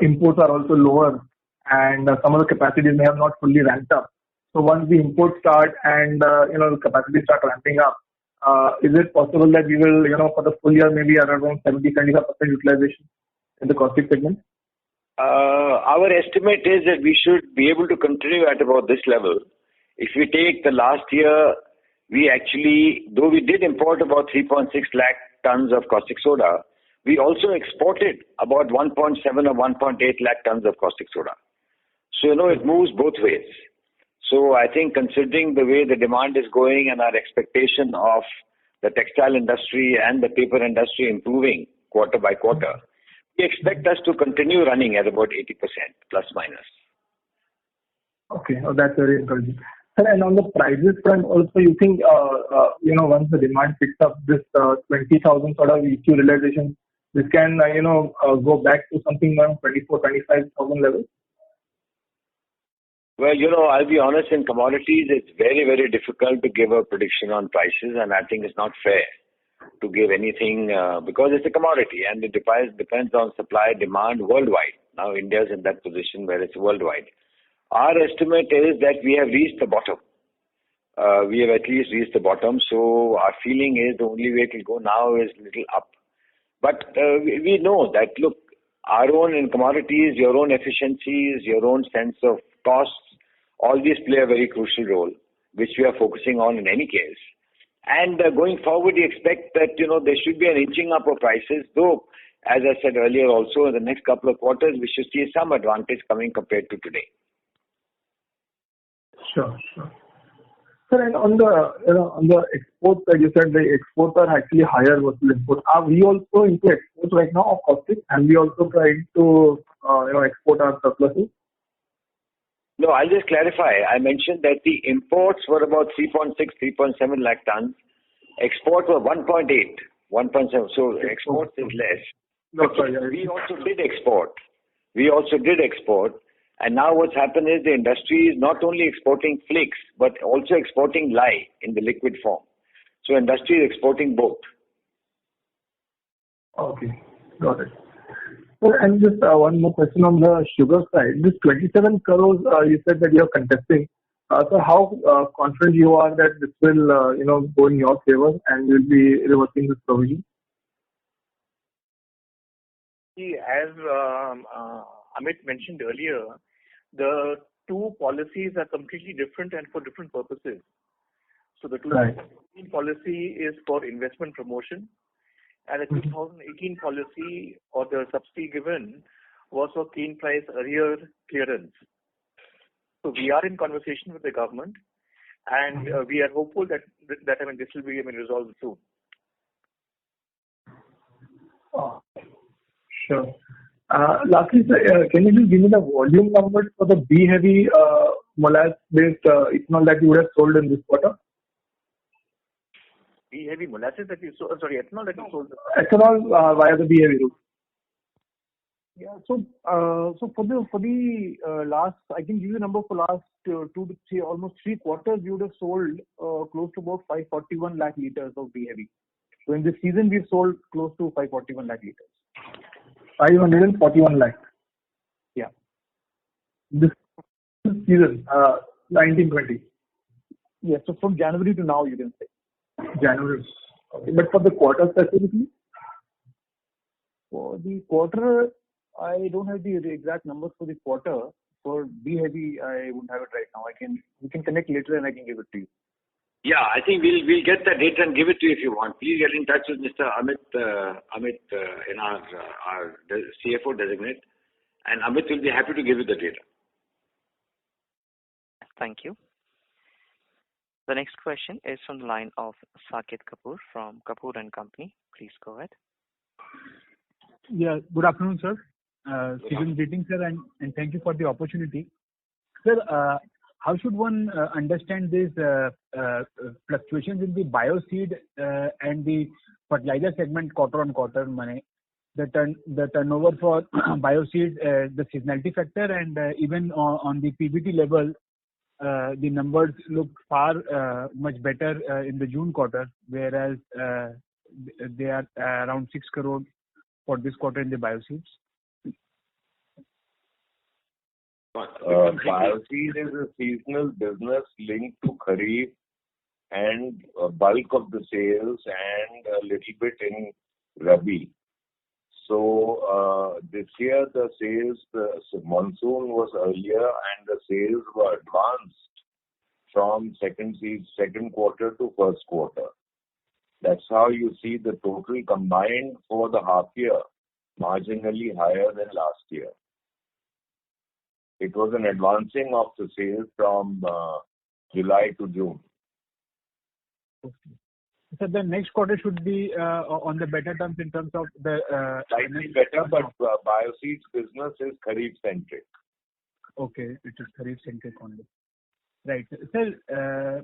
imports are also lower and some of the capacities may have not fully ramped up. So once the imports start and the capacity start ramping up, is it possible that we will, for the full year, maybe around 70-75% utilization in the caustic segment? Our estimate is that we should be able to continue at about this level. If we take the last year, we actually, though we did import about 3.6 lakh tons of caustic soda, we also exported about 1.7 or 1.8 lakh tons of caustic soda. So, it moves both ways. So I think considering the way the demand is going and our expectation of the textile industry and the paper industry improving quarter by quarter, we expect us to continue running at about 80% plus minus. Okay, that's very encouraging. And on the prices front, also you think, once the demand picks up, this 20,000 sort of EQ realization, this can, go back to something around 24,000-25,000 levels? Well, I'll be honest, in commodities, it's very, very difficult to give a prediction on prices, and I think it's not fair to give anything because it's a commodity and it depends on supply demand worldwide. Now, India is in that position where it's worldwide. Our estimate is that we have reached the bottom. We have at least reached the bottom, so our feeling is the only way it will go now is a little up. But we know that, look, our own in commodities, your own efficiencies, your own sense of costs, all these play a very crucial role, which we are focusing on in any case. And going forward, we expect that, there should be an inching up of prices, though, as I said earlier also, in the next couple of quarters, we should see some advantage coming compared to today. Sure. Sir, and on the export side, you said the exports are actually higher versus imports. Are we also into exports right now of caustic? And we also trying to export our surpluses? No, I'll just clarify. I mentioned that the imports were about 3.6, 3.7 lakh tons. Exports were 1.8, 1.7. So exports is less. No, sorry. We also did export. And now what's happened is the industry is not only exporting flakes, but also exporting lye in the liquid form. So industry is exporting both. Okay, got it. So, and just one more question on the sugar side. This 27 crores you said that you are contesting. So how confident you are that this will go in your favor and will be reversing this provision? As Amit mentioned earlier, the two policies are completely different and for different purposes. So the 2018 policy is for investment promotion, and the 2018 policy or the subsidy given was for cane price arrear clearance. So we are in conversation with the government, and we are hopeful that this will be resolved soon. Oh, sure. Lastly, sir, can you just give me the volume numbers for the B-heavy molasses-based ethanol that you would have sold in this quarter? B-heavy molasses that you sold? Sorry, ethanol that you sold? Ethanol via the B-heavy route. Yeah. So for the last, I can give you a number for last 2 to 3, almost 3 quarters, we would have sold close to about 541 lakh liters of B-heavy. So in this season, we've sold close to 541 lakh liters. 541 lakh. Yeah. This season, 1920. Yeah. So from January to now, you can say. January. Okay. But for the quarter specifically? For the quarter, I don't have the exact numbers for the quarter. For B-heavy, I wouldn't have it right now. We can connect later and I can give it to you. Yeah, I think we'll get the data and give it to you if you want. Please get in touch with Mr. Amit in our CFO designate, and Amit will be happy to give you the data. Thank you. The next question is from the line of Saket Kapoor from Kapoor & Company. Please go ahead. Yeah, good afternoon, sir. Season greetings, sir, and thank you for the opportunity. Sir, how should one understand these fluctuations in the bioseed and the fertilizer segment quarter on quarter? The turnover for bioseed, the seasonality factor, and even on the PBT level, the numbers look far much better in the June quarter, whereas they are around 6 crore for this quarter in the bioseeds. Bioseed is a seasonal business linked to Kharif and a bulk of the sales and a little bit in Rabi. So this year the sales, the monsoon was earlier and the sales were advanced from second quarter to first quarter. That's how you see the total combined for the half year marginally higher than last year. It was an advancing of the sales from July to June. Okay. So the next quarter should be on the better terms in terms of the... Slightly better, but bioseeds business is Kharif centric. Okay, it is Kharif centric only. Right. Sir,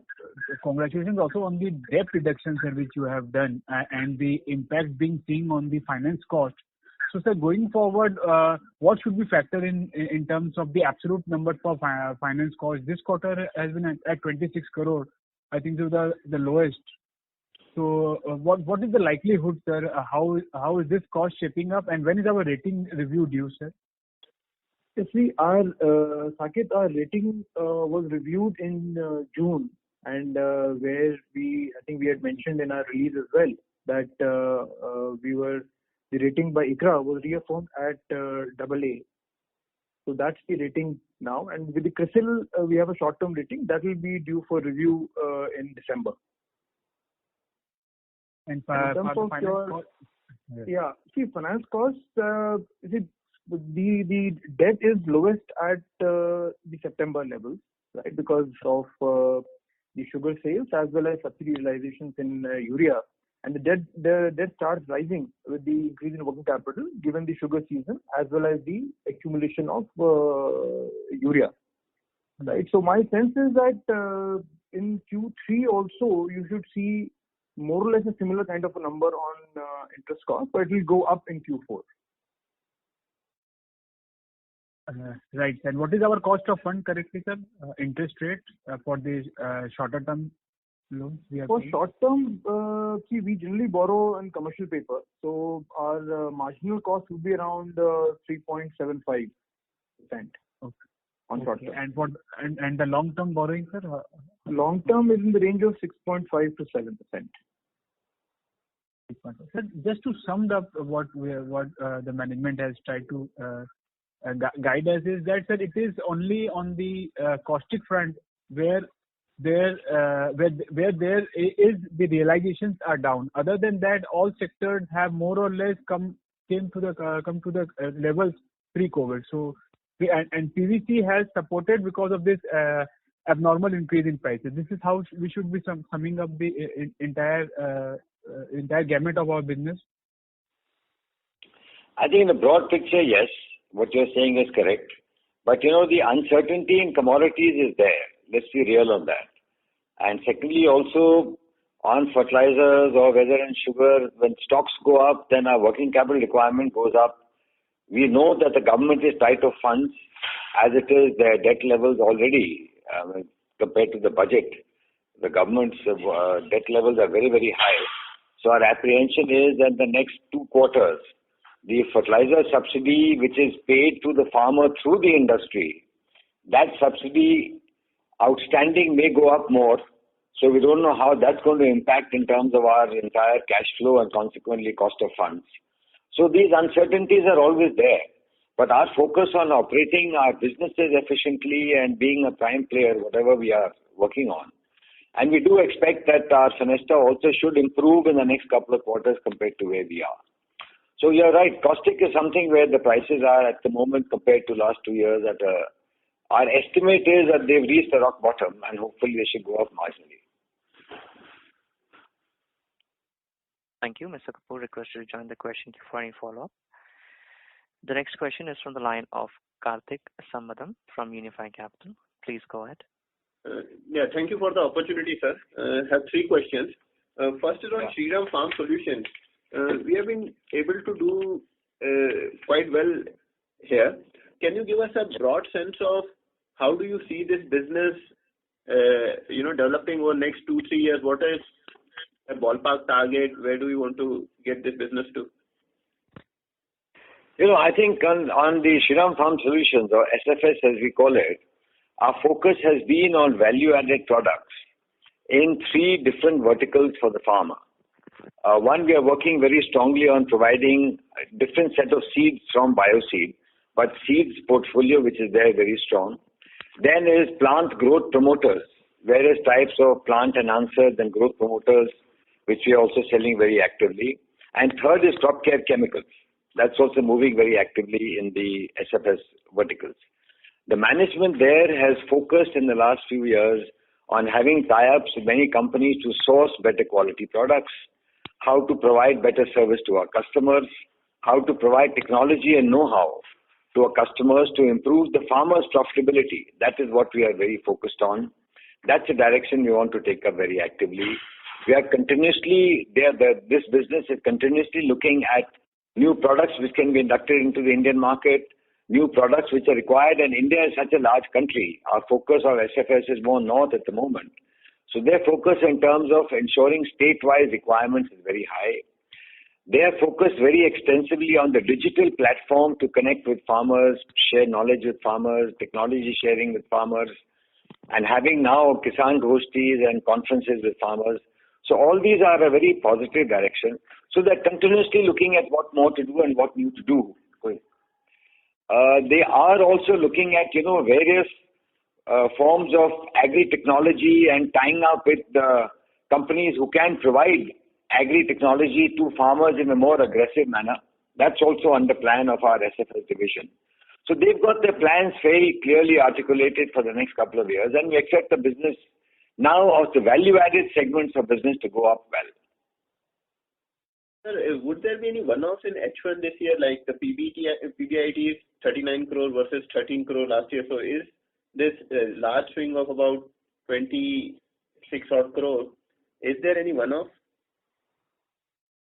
congratulations also on the debt reduction, sir, which you have done and the impact being seen on the finance cost. So, sir, going forward, what should we factor in terms of the absolute number for finance cost? This quarter has been at 26 crore. I think this is the lowest. So, what is the likelihood, sir? How is this cost shaping up, and when is our rating review due, sir? You see, Saket, our rating was reviewed in June, and where I think we had mentioned in our release as well that the rating by ICRA was reaffirmed at AA. So that's the rating now, and with the CRISIL, we have a short-term rating that will be due for review in December. And in terms of your, finance costs, the debt is lowest at the September levels, right? Because of the sugar sales as well as subsidy realizations in urea, and the debt starts rising with the increase in working capital given the sugar season as well as the accumulation of urea, right? So my sense is that in Q3 also you should see more or less a similar kind of a number on interest cost, but it will go up in Q4. Right. And what is our cost of fund currently, sir? Interest rate for the shorter term loans we have? For short term, we generally borrow in commercial paper. So our marginal cost would be around 3.75% on short term. And the long term borrowing, sir? Long term is in the range of 6.5 to 7%. Sir, just to sum up what the management has tried to guide us is that, sir, it is only on the caustic front where there is the realizations are down. Other than that, all sectors have more or less come to the levels pre-COVID. So and PVC has supported because of this abnormal increase in prices. This is how we should be summing up the entire gamut of our business. I think in the broad picture, yes, what you're saying is correct. But the uncertainty in commodities is there. Let's be real on that. And secondly, also on fertilizers or whether in sugar, when stocks go up, then our working capital requirement goes up. We know that the government is tight of funds as it is. Their debt levels already compared to the budget. The government's debt levels are very, very high. So our apprehension is that the next 2 quarters, the fertilizer subsidy which is paid to the farmer through the industry, that subsidy outstanding may go up more. So we don't know how that's going to impact in terms of our entire cash flow and consequently cost of funds. So these uncertainties are always there. But our focus on operating our businesses efficiently and being a prime player, whatever we are working on. And we do expect that our Fenesta also should improve in the next couple of quarters compared to where we are. So you're right, caustic is something where the prices are at the moment compared to last 2 years our estimate is that they've reached the rock bottom and hopefully they should go up marginally. Thank you. Mr. Kapoor, request to join the question for any follow-up. The next question is from the line of Karthik Sammadam from Unifi Capital. Please go ahead. Thank you for the opportunity, sir. I have 3 questions. First is on Shriram Farm Solutions. We have been able to do quite well here. Can you give us a broad sense of how do you see this business, developing over the next 2-3 years? What is a ballpark target? Where do we want to get this business to? I think on the Shriram Farm Solutions, or SFS as we call it, our focus has been on value-added products in 3 different verticals for the farmer. One, we are working very strongly on providing a different set of seeds from Bioseed, but seeds portfolio which is there very strong. Then is plant growth promoters, various types of plant enhancers and growth promoters, which we are also selling very actively. And third is crop care chemicals. That's also moving very actively in the SFS verticals. The management there has focused in the last few years on having tie-ups with many companies to source better quality products, how to provide better service to our customers, how to provide technology and know-how to our customers to improve the farmer's profitability. That is what we are very focused on. That's the direction we want to take up very actively. We are continuously, this business is continuously looking at new products which can be inducted into the Indian market, new products which are required, and India is such a large country. Our focus of SFS is more north at the moment. So their focus in terms of ensuring state-wise requirements is very high. They are focused very extensively on the digital platform to connect with farmers, share knowledge with farmers, technology sharing with farmers, and having now Kisan Goshtis and conferences with farmers. So all these are a very positive direction. So they're continuously looking at what more to do and what new to do. They are also looking at, various forms of agri-technology and tying up with the companies who can provide agri-technology to farmers in a more aggressive manner. That's also under plan of our SFS division. So they've got their plans very clearly articulated for the next couple of years, and we expect the business now of the value-added segments of business to go up well. Sir, would there be any one-offs in H1 this year, like the PBIT is 39 crore versus 13 crore last year? So is this large swing of about 26 odd crore, is there any one-off?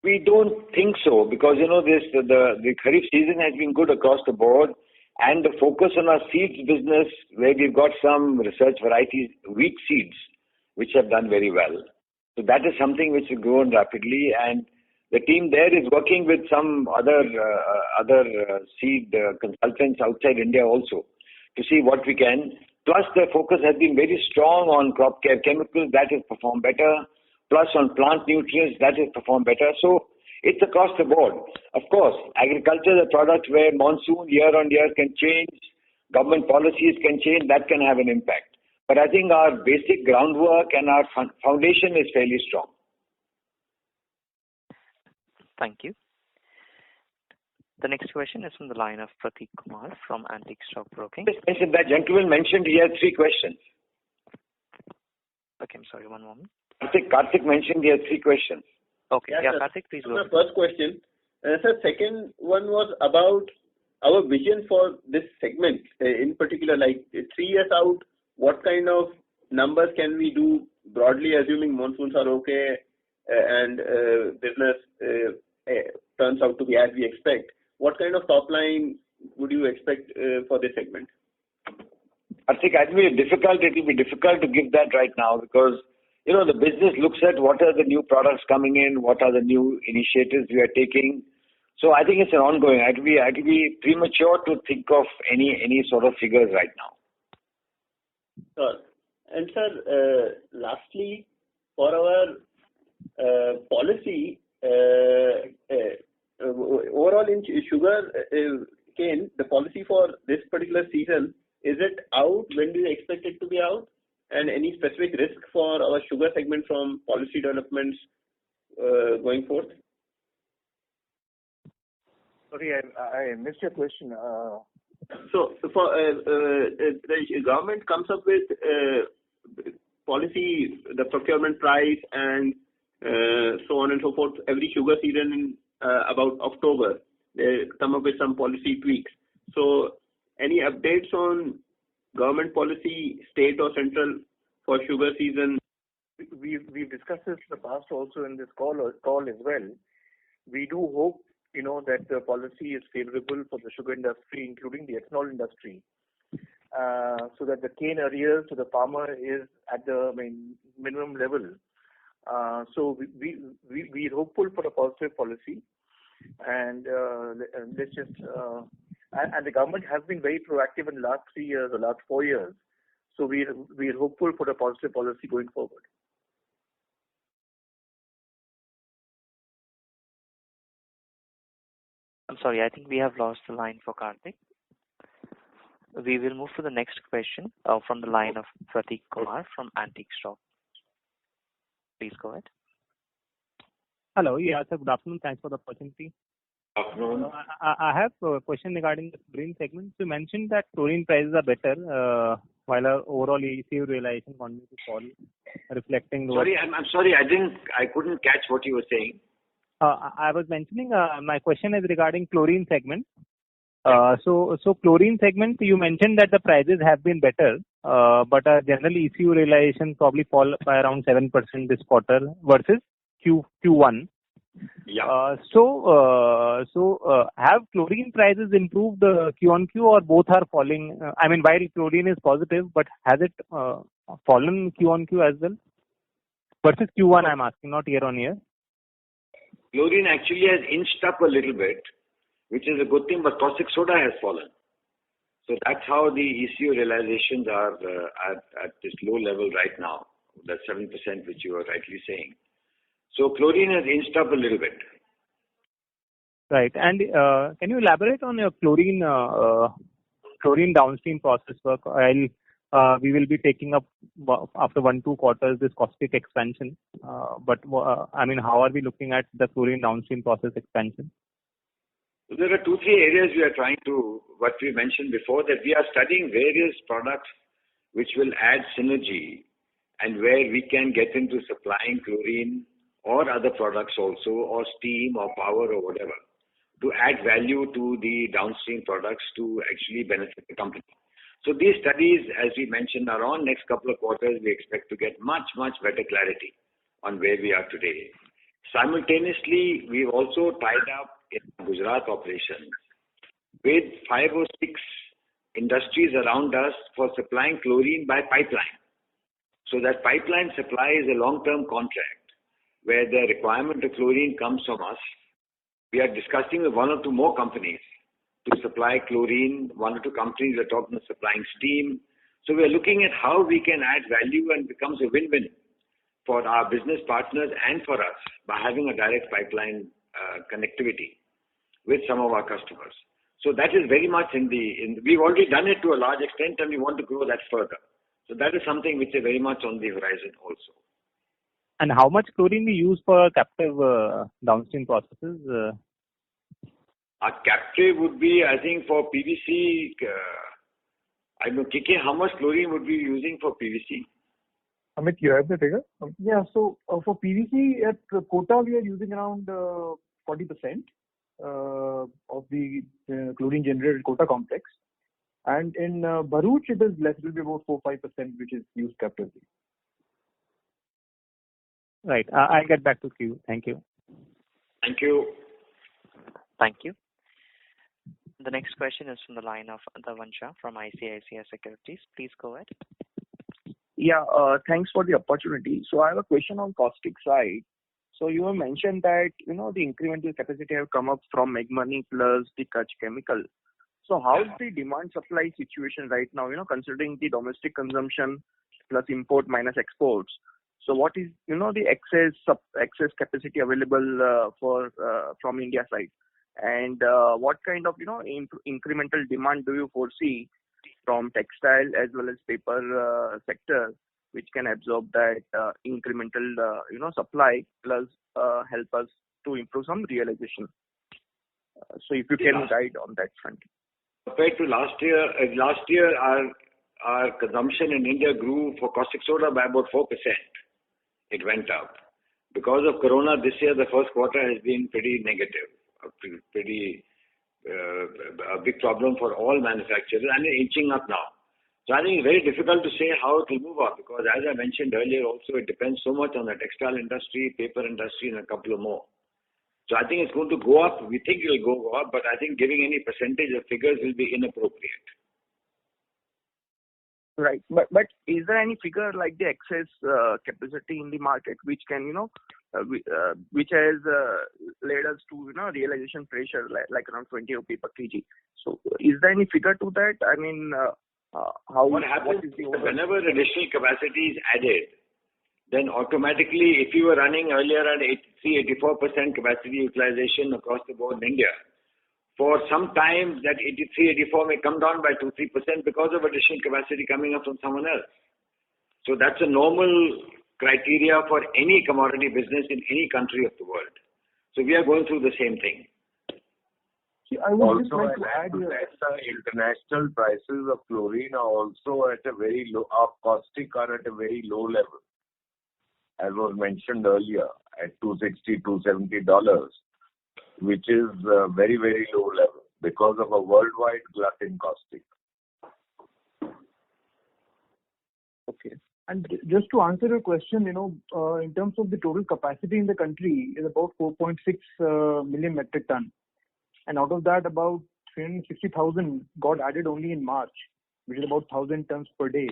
We don't think so, because the Kharif season has been good across the board, and the focus on our seeds business, where we've got some research varieties, wheat seeds, which have done very well. So that is something which has grown rapidly, and the team there is working with some other seed consultants outside India also to see what we can. Plus, the focus has been very strong on crop care chemicals, that has performed better. Plus on plant nutrients, that has performed better. So it's across the board. Of course, agriculture is a product where monsoon year on year can change, government policies can change, that can have an impact. But I think our basic groundwork and our foundation is fairly strong. Thank you. The next question is from the line of Prateek Kumar from Antique Stock Broking. That gentleman mentioned he had 3 questions. Okay, I'm sorry, one moment. Karthik mentioned he had 3 questions. Okay, yeah, Karthik, please go ahead. First question. Sir, second one was about our vision for this segment. In particular, like 3 years out, what kind of numbers can we do broadly, assuming monsoons are okay and business turns out to be as we expect? What kind of top line would you expect for this segment? I think it will be difficult to give that right now, because the business looks at what are the new products coming in, what are the new initiatives we are taking. So I think it's an ongoing. It will be premature to think of any sort of figures right now. Sure. And sir, lastly, for our policy, overall in sugar cane, the policy for this particular season, is it out? When do you expect it to be out? And any specific risk for our sugar segment from policy developments going forth? Sorry, I missed your question. So for the government comes up with policy, the procurement price, and so on and so forth every sugar season in about October. They come up with some policy tweaks. So any updates on government policy, state or central, for sugar season? We've discussed this in the past also in this call as well. We do hope, that the policy is favorable for the sugar industry, including the ethanol industry, so that the cane arrears to the farmer is at the minimum level. So we're hopeful for a positive policy, and let's just and the government has been very proactive in the last 3 years, the last 4 years. So we're hopeful for a positive policy going forward. I'm sorry, I think we have lost the line for Karthik. We will move to the next question from the line of Prateek Kumar from Antique Stock. Please go ahead. Hello, yeah, sir, good afternoon. Thanks for the opportunity. I have a question regarding the chlorine segment. You mentioned that chlorine prices are better, while our overall ECU realization continues to fall, reflecting. Sorry, I'm sorry, I couldn't catch what you were saying. I was mentioning, my question is regarding chlorine segment. So chlorine segment, you mentioned that the prices have been better, but generally ECU realization probably fall by around 7% this quarter versus Q1. Yeah. Have chlorine prices improved Q on Q, or both are falling? I mean, while chlorine is positive, but has it fallen Q on Q as well? Versus Q1, I'm asking, not year on year. Chlorine actually has inched up a little bit, which is a good thing, but caustic soda has fallen. So that's how the ECU realizations are at this low level right now, that 7% which you are rightly saying. So chlorine has inched up a little bit. Right. And can you elaborate on your chlorine downstream process work? We will be taking up after 1-2 quarters this caustic expansion. But I mean, how are we looking at the chlorine downstream process expansion? There are 2-3 areas we are trying to, what we mentioned before, that we are studying various products which will add synergy and where we can get into supplying chlorine or other products also, or steam or power or whatever, to add value to the downstream products to actually benefit the company. So these studies, as we mentioned, are on. Next couple of quarters. We expect to get much better clarity on where we are today. Simultaneously, we've also tied up in Gujarat operations with 5 or 6 industries around us for supplying chlorine by pipeline. So that pipeline supply is a long-term contract where the requirement of chlorine comes from us. We are discussing with 1 or 2 more companies to supply chlorine. 1 or 2 companies are talking of supplying steam. So we are looking at how we can add value and becomes a win-win for our business partners and for us by having a direct pipeline connectivity with some of our customers. So that is very much we've already done it to a large extent, and we want to grow that further. So that is something which is very much on the horizon also. And how much chlorine we use for captive downstream processes? Our captive would be, I think, for PVC. I don't know, KK, how much chlorine would we be using for PVC? Amit, you have the figure? Yeah, so for PVC at Kota, we are using around 40% of the chlorine generated Kota complex. And in Bharuch, it is less, it will be about 4-5%, which is used captively. Right. I'll get back to you. Thank you. Thank you. Thank you. The next question is from the line of Dhavan Shah from ICICI Securities. Please go ahead. Yeah, thanks for the opportunity. So I have a question on caustic side. So you have mentioned that, the incremental capacity have come up from Meghmani plus the Kutch Chemical. So how is the demand supply situation right now, considering the domestic consumption plus import minus exports? So what is, the excess capacity available from India side? And what kind of, incremental demand do you foresee from textile as well as paper sector, which can absorb that incremental, supply plus help us to improve some realization? So if you can guide on that front. Compared to last year our consumption in India grew for caustic soda by about 4%. It went up. Because of Corona, this year the first quarter has been pretty negative, a big problem for all manufacturers, and inching up now. So I think it's very difficult to say how it will move up, because as I mentioned earlier also, it depends so much on the textile industry, paper industry, and a couple of more. So I think it's going to go up. We think it will go up, but I think giving any percentage of figures will be inappropriate. Right. But is there any figure like the excess capacity in the market which can, which has led us to, realization pressure like around 20 rupee per kg? So is there any figure to that? I mean, what happens is whenever additional capacity is added, then automatically, if you were running earlier at 83-84% capacity utilization across the board in India, for some time that 83-84 may come down by 2-3% because of additional capacity coming up from someone else. So that's a normal criteria for any commodity business in any country of the world. So we are going through the same thing. I would just like to add here that the international prices of chlorine are also at a very low, of caustic are at a very low level, as was mentioned earlier, at $260-$270, which is very, very low level because of a worldwide glut in caustic. Okay. And just to answer your question, in terms of the total capacity in the country is about 4.6 million metric ton. And out of that, about 360,000 got added only in March, which is about 1,000 tons per day.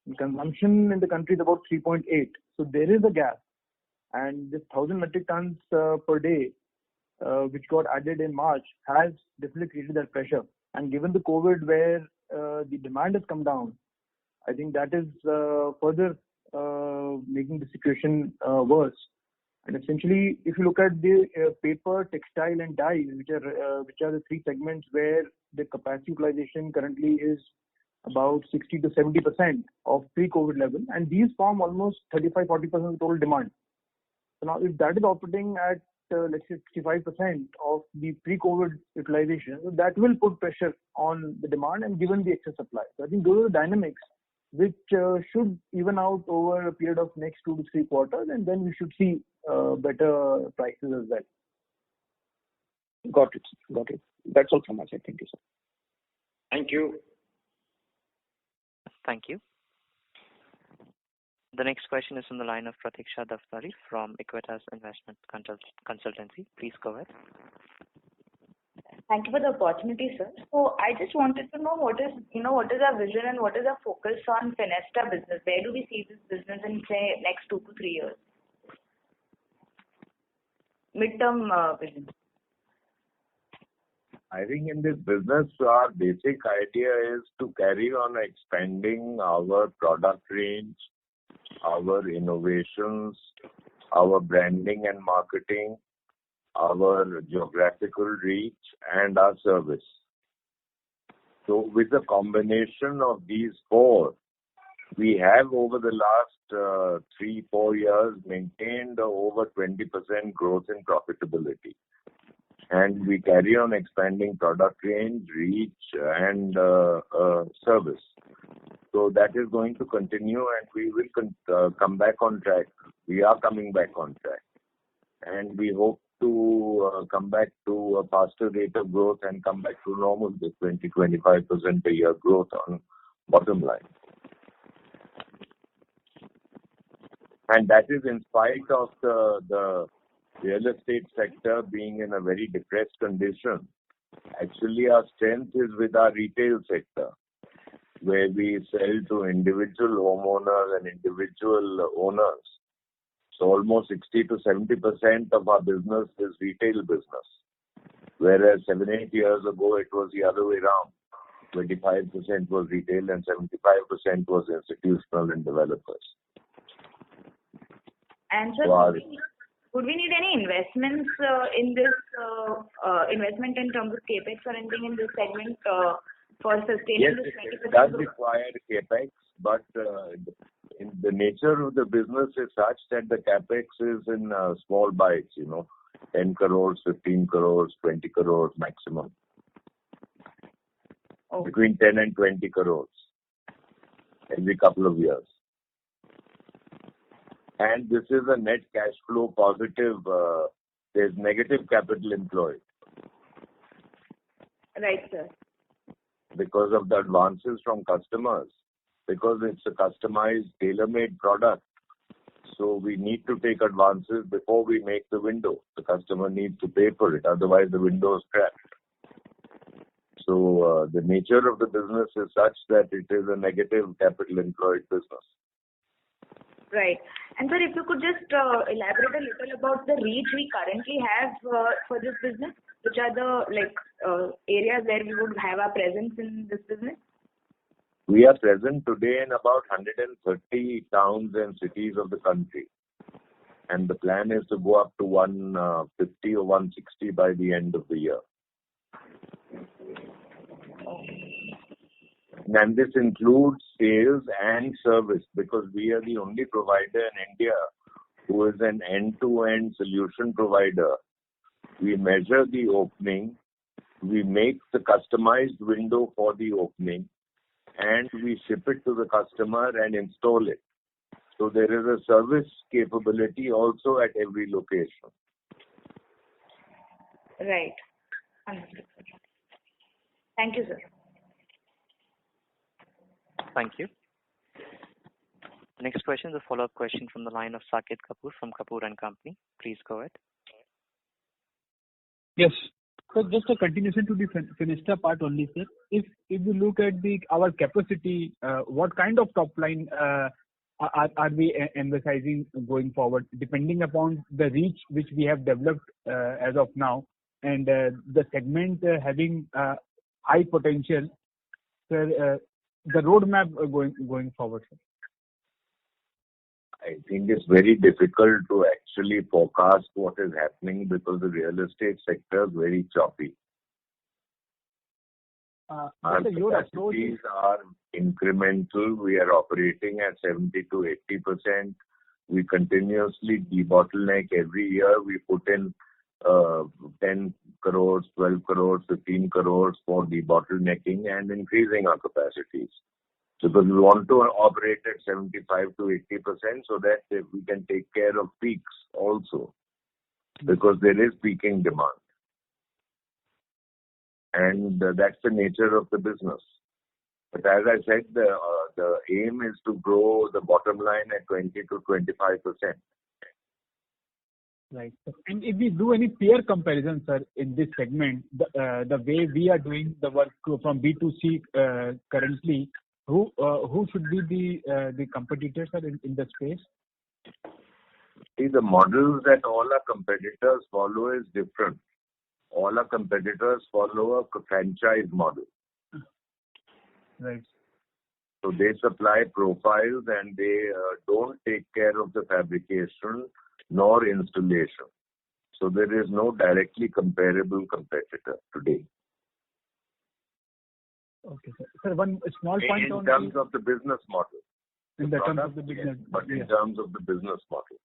And consumption in the country is about 3.8. So there is a gap. And this 1,000 metric tons per day, which got added in March, has definitely created that pressure. And given the COVID where the demand has come down, I think that is further making the situation worse. And essentially, if you look at the paper, textile, and dyes, which are the three segments where the capacity utilization currently is about 60 to 70% of pre-COVID level, and these form almost 35-40% of the total demand. So now, if that is operating at let's say 65% of the pre-COVID utilization, so that will put pressure on the demand and given the excess supply. So I think those are the dynamics which should even out over a period of next 2 to 3 quarters, and then we should see better prices as well. Got it. That's all from my side. Thank you, sir. Thank you. Thank you. The next question is from the line of Pratiksha Daftari from Equitas Investment Consultancy. Please go ahead. Thank you for the opportunity, sir. So I just wanted to know what is our vision and what is our focus on Fenesta business? Where do we see this business in, say, next 2 to 3 years? Midterm vision. I think in this business, our basic idea is to carry on expanding our product range, our innovations, our branding and marketing, our geographical reach, and our service. So with the combination of these four, we have over the last 3-4 years maintained over 20% growth in profitability. And we carry on expanding product range, reach, and service. So that is going to continue, and we will come back on track. We are coming back on track. And we hope to come back to a faster rate of growth and come back to normal with 20-25% a year growth on bottom line. And that is in spite of the real estate sector being in a very depressed condition. Actually, our strength is with our retail sector, where we sell to individual homeowners and individual owners. So almost 60 to 70% of our business is retail business, whereas 7-8 years ago it was the other way around. 25% was retail and 75% was institutional and developers. And so would we need any investments in this investment in terms of capex or anything in this segment for sustaining this 20%? Yes, it does require capex, but in the nature of the business is such that the capex is in small bites, 10 crores, 15 crores, 20 crores maximum. Okay. Between 10 and 20 crores every couple of years. And this is a net cash flow positive. There's negative capital employed. Right, sir. Because of the advances from customers. Because it's a customized, tailor-made product. So we need to take advances before we make the window. The customer needs to pay for it. Otherwise, the window is cracked. So the nature of the business is such that it is a negative capital employed business. Right. And sir, if you could just elaborate a little about the reach we currently have for this business, which are the areas where we would have our presence in this business? We are present today in about 130 towns and cities of the country. And the plan is to go up to 150 or 160 by the end of the year. And this includes sales and service because we are the only provider in India who is an end-to-end solution provider. We measure the opening, we make the customized window for the opening, and we ship it to the customer and install it. So there is a service capability also at every location. Right. Understood. Thank you, sir. Thank you. Next question is a follow-up question from the line of Saket Kapoor from Kapoor and Company. Please go ahead. Yes. So just a continuation to the Fenesta part only, sir. If you look at our capacity, what kind of top line are we emphasizing going forward, depending upon the reach which we have developed as of now, and the segment having high potential, sir, the roadmap going forward, sir? I think it's very difficult to actually forecast what is happening because the real estate sector is very choppy. Our capacities are incremental. We are operating at 70 to 80%. We continuously debottleneck every year. We put in 10 crores, 12 crores, 15 crores for debottlenecking and increasing our capacities. Because we want to operate at 75 to 80% so that we can take care of peaks also, because there is peaking demand. And that's the nature of the business. But as I said, the aim is to grow the bottom line at 20 to 25%. Right. And if we do any peer comparison, sir, in this segment, the way we are doing the work from B2C currently, who should be the competitors, sir, in the space? See, the models that all our competitors follow is different. All our competitors follow a franchise model. Right. So they supply profiles and they don't take care of the fabrication nor installation. So there is no directly comparable competitor today. Okay, sir. Sir, one small point in terms of the business model. In the terms of the business, yes, but in terms of the business model.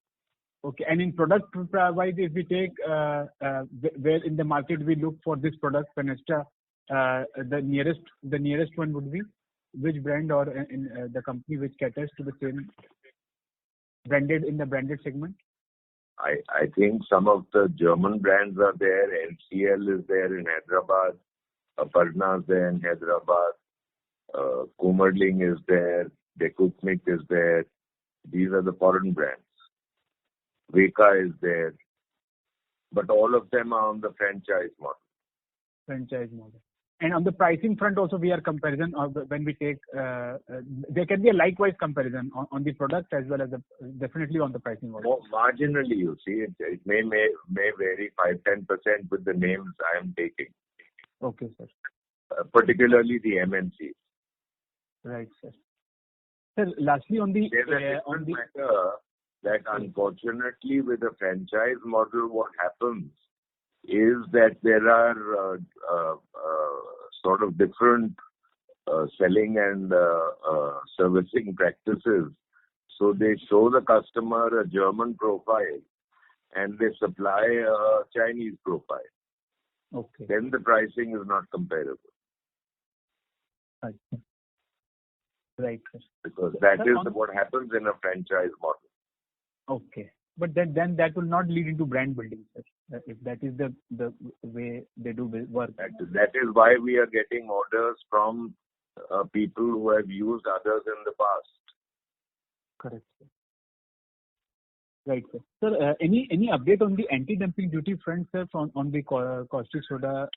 Okay, and in product wise, if we take where in the market we look for this product, Fenesta, the nearest one would be which brand or in the company which caters to the same branded in the branded segment? I think some of the German brands are there. LCL is there in Hyderabad. Aparna is there in Hyderabad. Kummerling is there. Dekupnik is there. These are the foreign brands. Veka is there. But all of them are on the franchise model. Franchise model. And on the pricing front also we are comparison when we take, there can be a likewise comparison on the product as well as definitely on the pricing model. More marginally, you see, it may vary 5-10% with the names I am taking. Okay, sir. Particularly the MNCs. Right, sir. Sir, lastly on the... There's a different matter that unfortunately with a franchise model what happens is that there are sort of different selling and servicing practices. So they show the customer a German profile and they supply a Chinese profile. Okay. Then the pricing is not comparable. Right. Because that is what happens in a franchise model. Okay. But then that will not lead into brand building, sir. If that is the way they do work. That is why we are getting orders from people who have used others in the past. Correct, sir. Right, sir. Sir, any update on the anti-dumping duty front, sir, on the caustic soda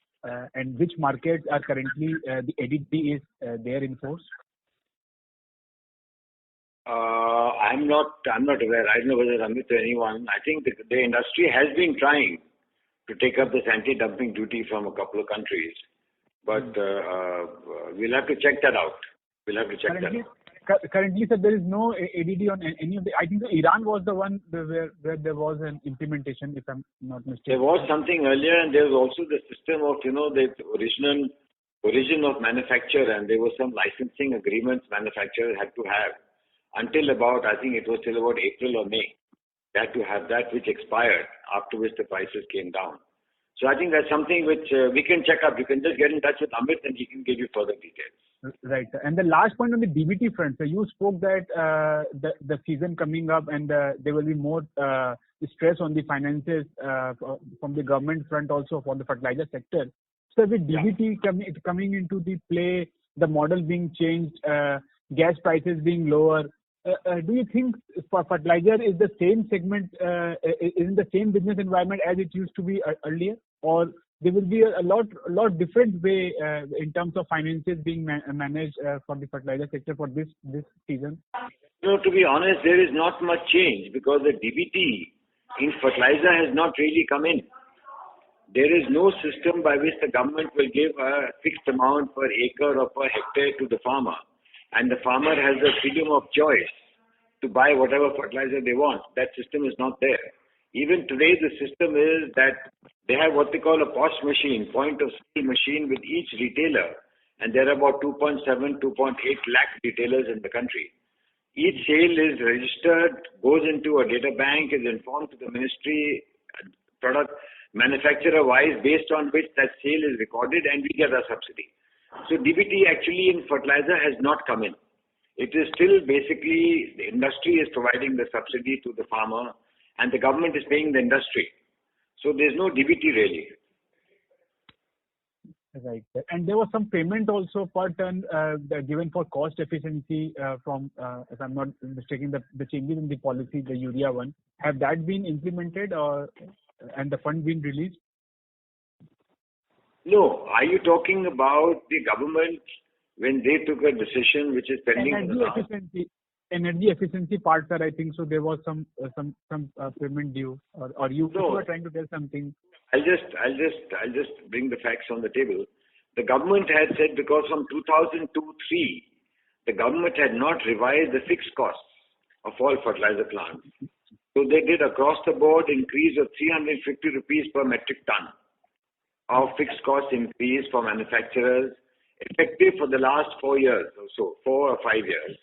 and which markets are currently the ADD is there in force? I'm not aware. I don't know whether Amit or anyone. I think the industry has been trying to take up this anti-dumping duty from a couple of countries, but we'll have to check that out. Currently, sir, there is no ADD on any of the. I think Iran was the one where there was an implementation, if I'm not mistaken. There was something earlier, and there was also the system of the origin of manufacture, and there were some licensing agreements manufacturers had to have until about, I think it was till about April or May. They had to have that, which expired, after which the prices came down. So I think that's something which we can check up. You can just get in touch with Amit and he can give you further details. Right. And the last point on the DBT front, so you spoke that the season coming up and there will be more stress on the finances from the government front also for the fertilizer sector. So with DBT coming into the play, the model being changed, gas prices being lower, do you think for fertilizer is the same segment, is in the same business environment as it used to be earlier, or there will be a lot different way in terms of finances being managed for the fertilizer sector for this season? No, to be honest, there is not much change because the DBT in fertilizer has not really come in. There is no system by which the government will give a fixed amount per acre or per hectare to the farmer, and the farmer has the freedom of choice to buy whatever fertilizer they want. That system is not there. Even today, the system is that they have what they call a POS machine, point of sale machine with each retailer, and there are about 2.7, 2.8 lakh retailers in the country. Each sale is registered, goes into a data bank, is informed to the ministry, product manufacturer-wise, based on which that sale is recorded, and we get a subsidy. So DBT actually in fertilizer has not come in. It is still basically the industry is providing the subsidy to the farmer, and the government is paying the industry. So there's no DBT really. Right. And there was some payment also per ton given for cost efficiency from, if I'm not mistaken, the changes in the policy, the urea one. Have that been implemented and the fund been released? No. Are you talking about the government when they took a decision which is pending? Energy efficiency part, sir, I think so. There was some payment due, or you were trying to tell something. I'll just bring the facts on the table. The government had said because from 2002-03, the government had not revised the fixed costs of all fertilizer plants. So they did across the board increase of 350 rupees per metric ton of fixed cost increase for manufacturers, effective for the last 4 years or so, 4 or 5 years.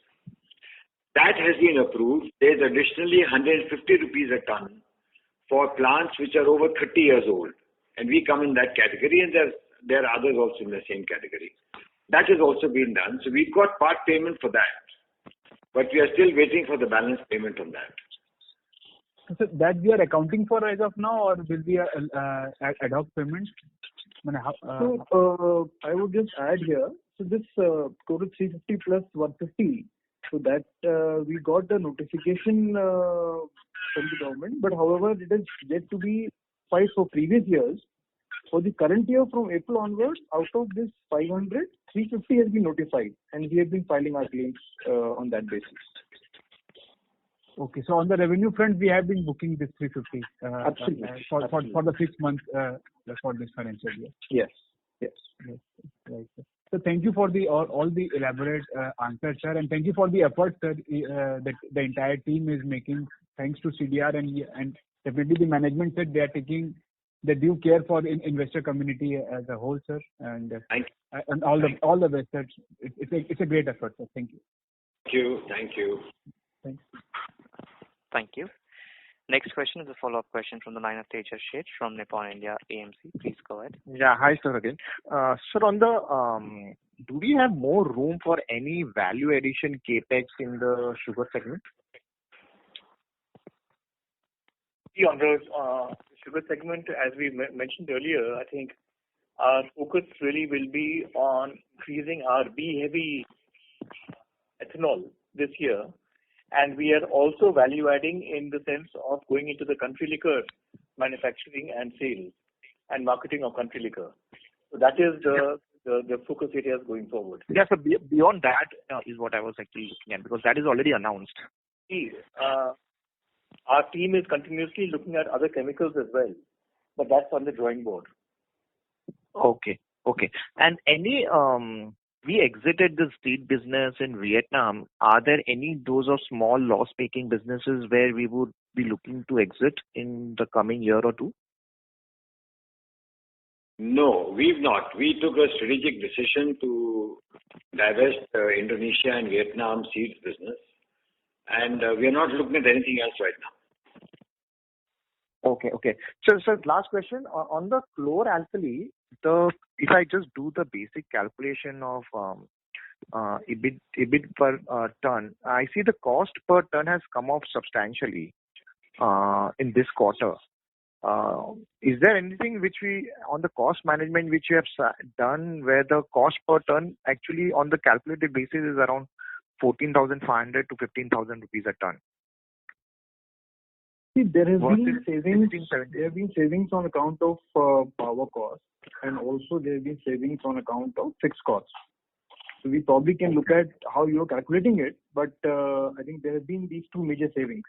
That has been approved. There's additionally 150 rupees a ton for plants which are over 30 years old. And we come in that category, and there are others also in the same category. That has also been done. So we've got part payment for that. But we are still waiting for the balance payment on that. So that we are accounting for as of now, or will be an ad hoc payment? I would just add here, so this total 350 plus 150, so that we got the notification from the government, but however it is yet to be filed for previous years. For the current year from April onwards, out of this 500, 350 has been notified, and we have been filing our claims on that basis. Okay, so on the revenue front, we have been booking this 350 Absolutely. For the 6 months for this financial year. Yes. Right. So thank you for all the elaborate answers, sir, and thank you for the efforts that the entire team is making. Thanks to CDR and definitely the management said they are taking the due care for investor community as a whole, sir. And all the best, sir. It's a great effort, sir. Thank you. Thank you. Thanks. Thank you. Next question is a follow-up question from the line of Tejas Sheth from Nippon India AMC. Please go ahead. Yeah, hi sir again. Sir, on the do we have more room for any value addition capex in the sugar segment? On the sugar segment, as we mentioned earlier, I think our focus really will be on increasing our B-heavy ethanol this year. And we are also value adding in the sense of going into the country liquor manufacturing and sales and marketing of country liquor. So that is the focus areas going forward. Yeah, so beyond that is what I was actually looking at, because that is already announced. Our team is continuously looking at other chemicals as well, but that's on the drawing board. Okay. And any we exited the seed business in Vietnam. Are there any those of small loss-making businesses where we would be looking to exit in the coming year or two? No, we've not. We took a strategic decision to divest Indonesia and Vietnam seeds business, and we are not looking at anything else right now. Okay. So last question on the chlor-alkali. If I just do the basic calculation of EBIT per ton, I see the cost per ton has come off substantially in this quarter. Is there anything which on the cost management which you have done where the cost per ton actually on the calculated basis is around 14,500 to 15,000 rupees a ton. See, there have been savings on account of power cost, and also there have been savings on account of fixed costs. So we probably can look at how you're calculating it, but I think there have been these two major savings,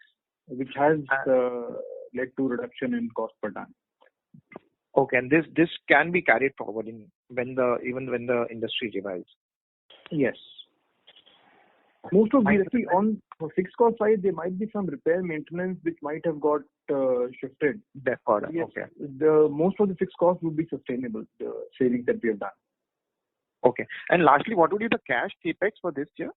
which has led to reduction in cost per ton. Okay, and this can be carried forward when the industry revives. Yes. Most of these, actually, on the fixed cost side, there might be some repair maintenance which might have got shifted. Deferred. Yes, Okay. Most of the fixed costs would be sustainable, the savings that we have done. Okay. And lastly, what would be the cash capex for this year?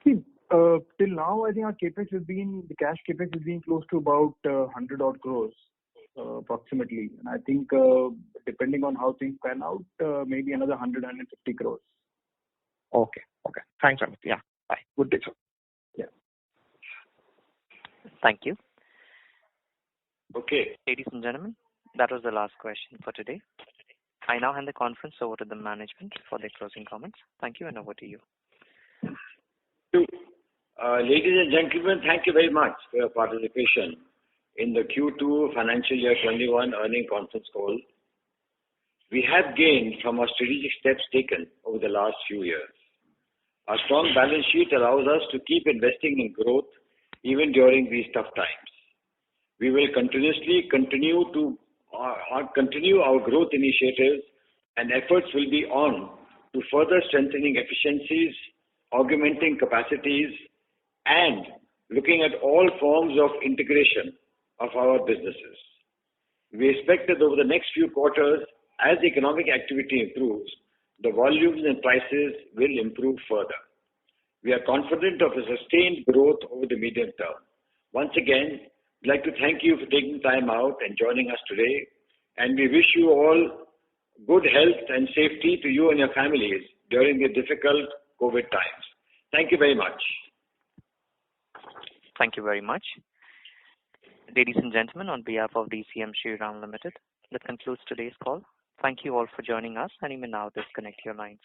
See, till now, I think our the cash capex has been close to about 100 odd crores approximately. And I think depending on how things pan out, maybe another 150 crores. Okay. Thanks, Amit. Yeah. Bye. Good day, sir. Yeah. Thank you. Okay. Ladies and gentlemen, that was the last question for today. I now hand the conference over to the management for their closing comments. Thank you, and over to you. Ladies and gentlemen, thank you very much for your participation in the Q2 financial year 21 earning conference call. We have gained from our strategic steps taken over the last few years. Our strong balance sheet allows us to keep investing in growth even during these tough times. We will continue our growth initiatives, and efforts will be on to further strengthening efficiencies, augmenting capacities, and looking at all forms of integration of our businesses. We expect that over the next few quarters, as economic activity improves, the volumes and prices will improve further. We are confident of a sustained growth over the medium term. Once again, I'd like to thank you for taking time out and joining us today, and we wish you all good health and safety to you and your families during the difficult COVID times. Thank you very much. Thank you very much. Ladies and gentlemen, on behalf of DCM Shriram Limited, that concludes today's call. Thank you all for joining us, and you may now disconnect your lines.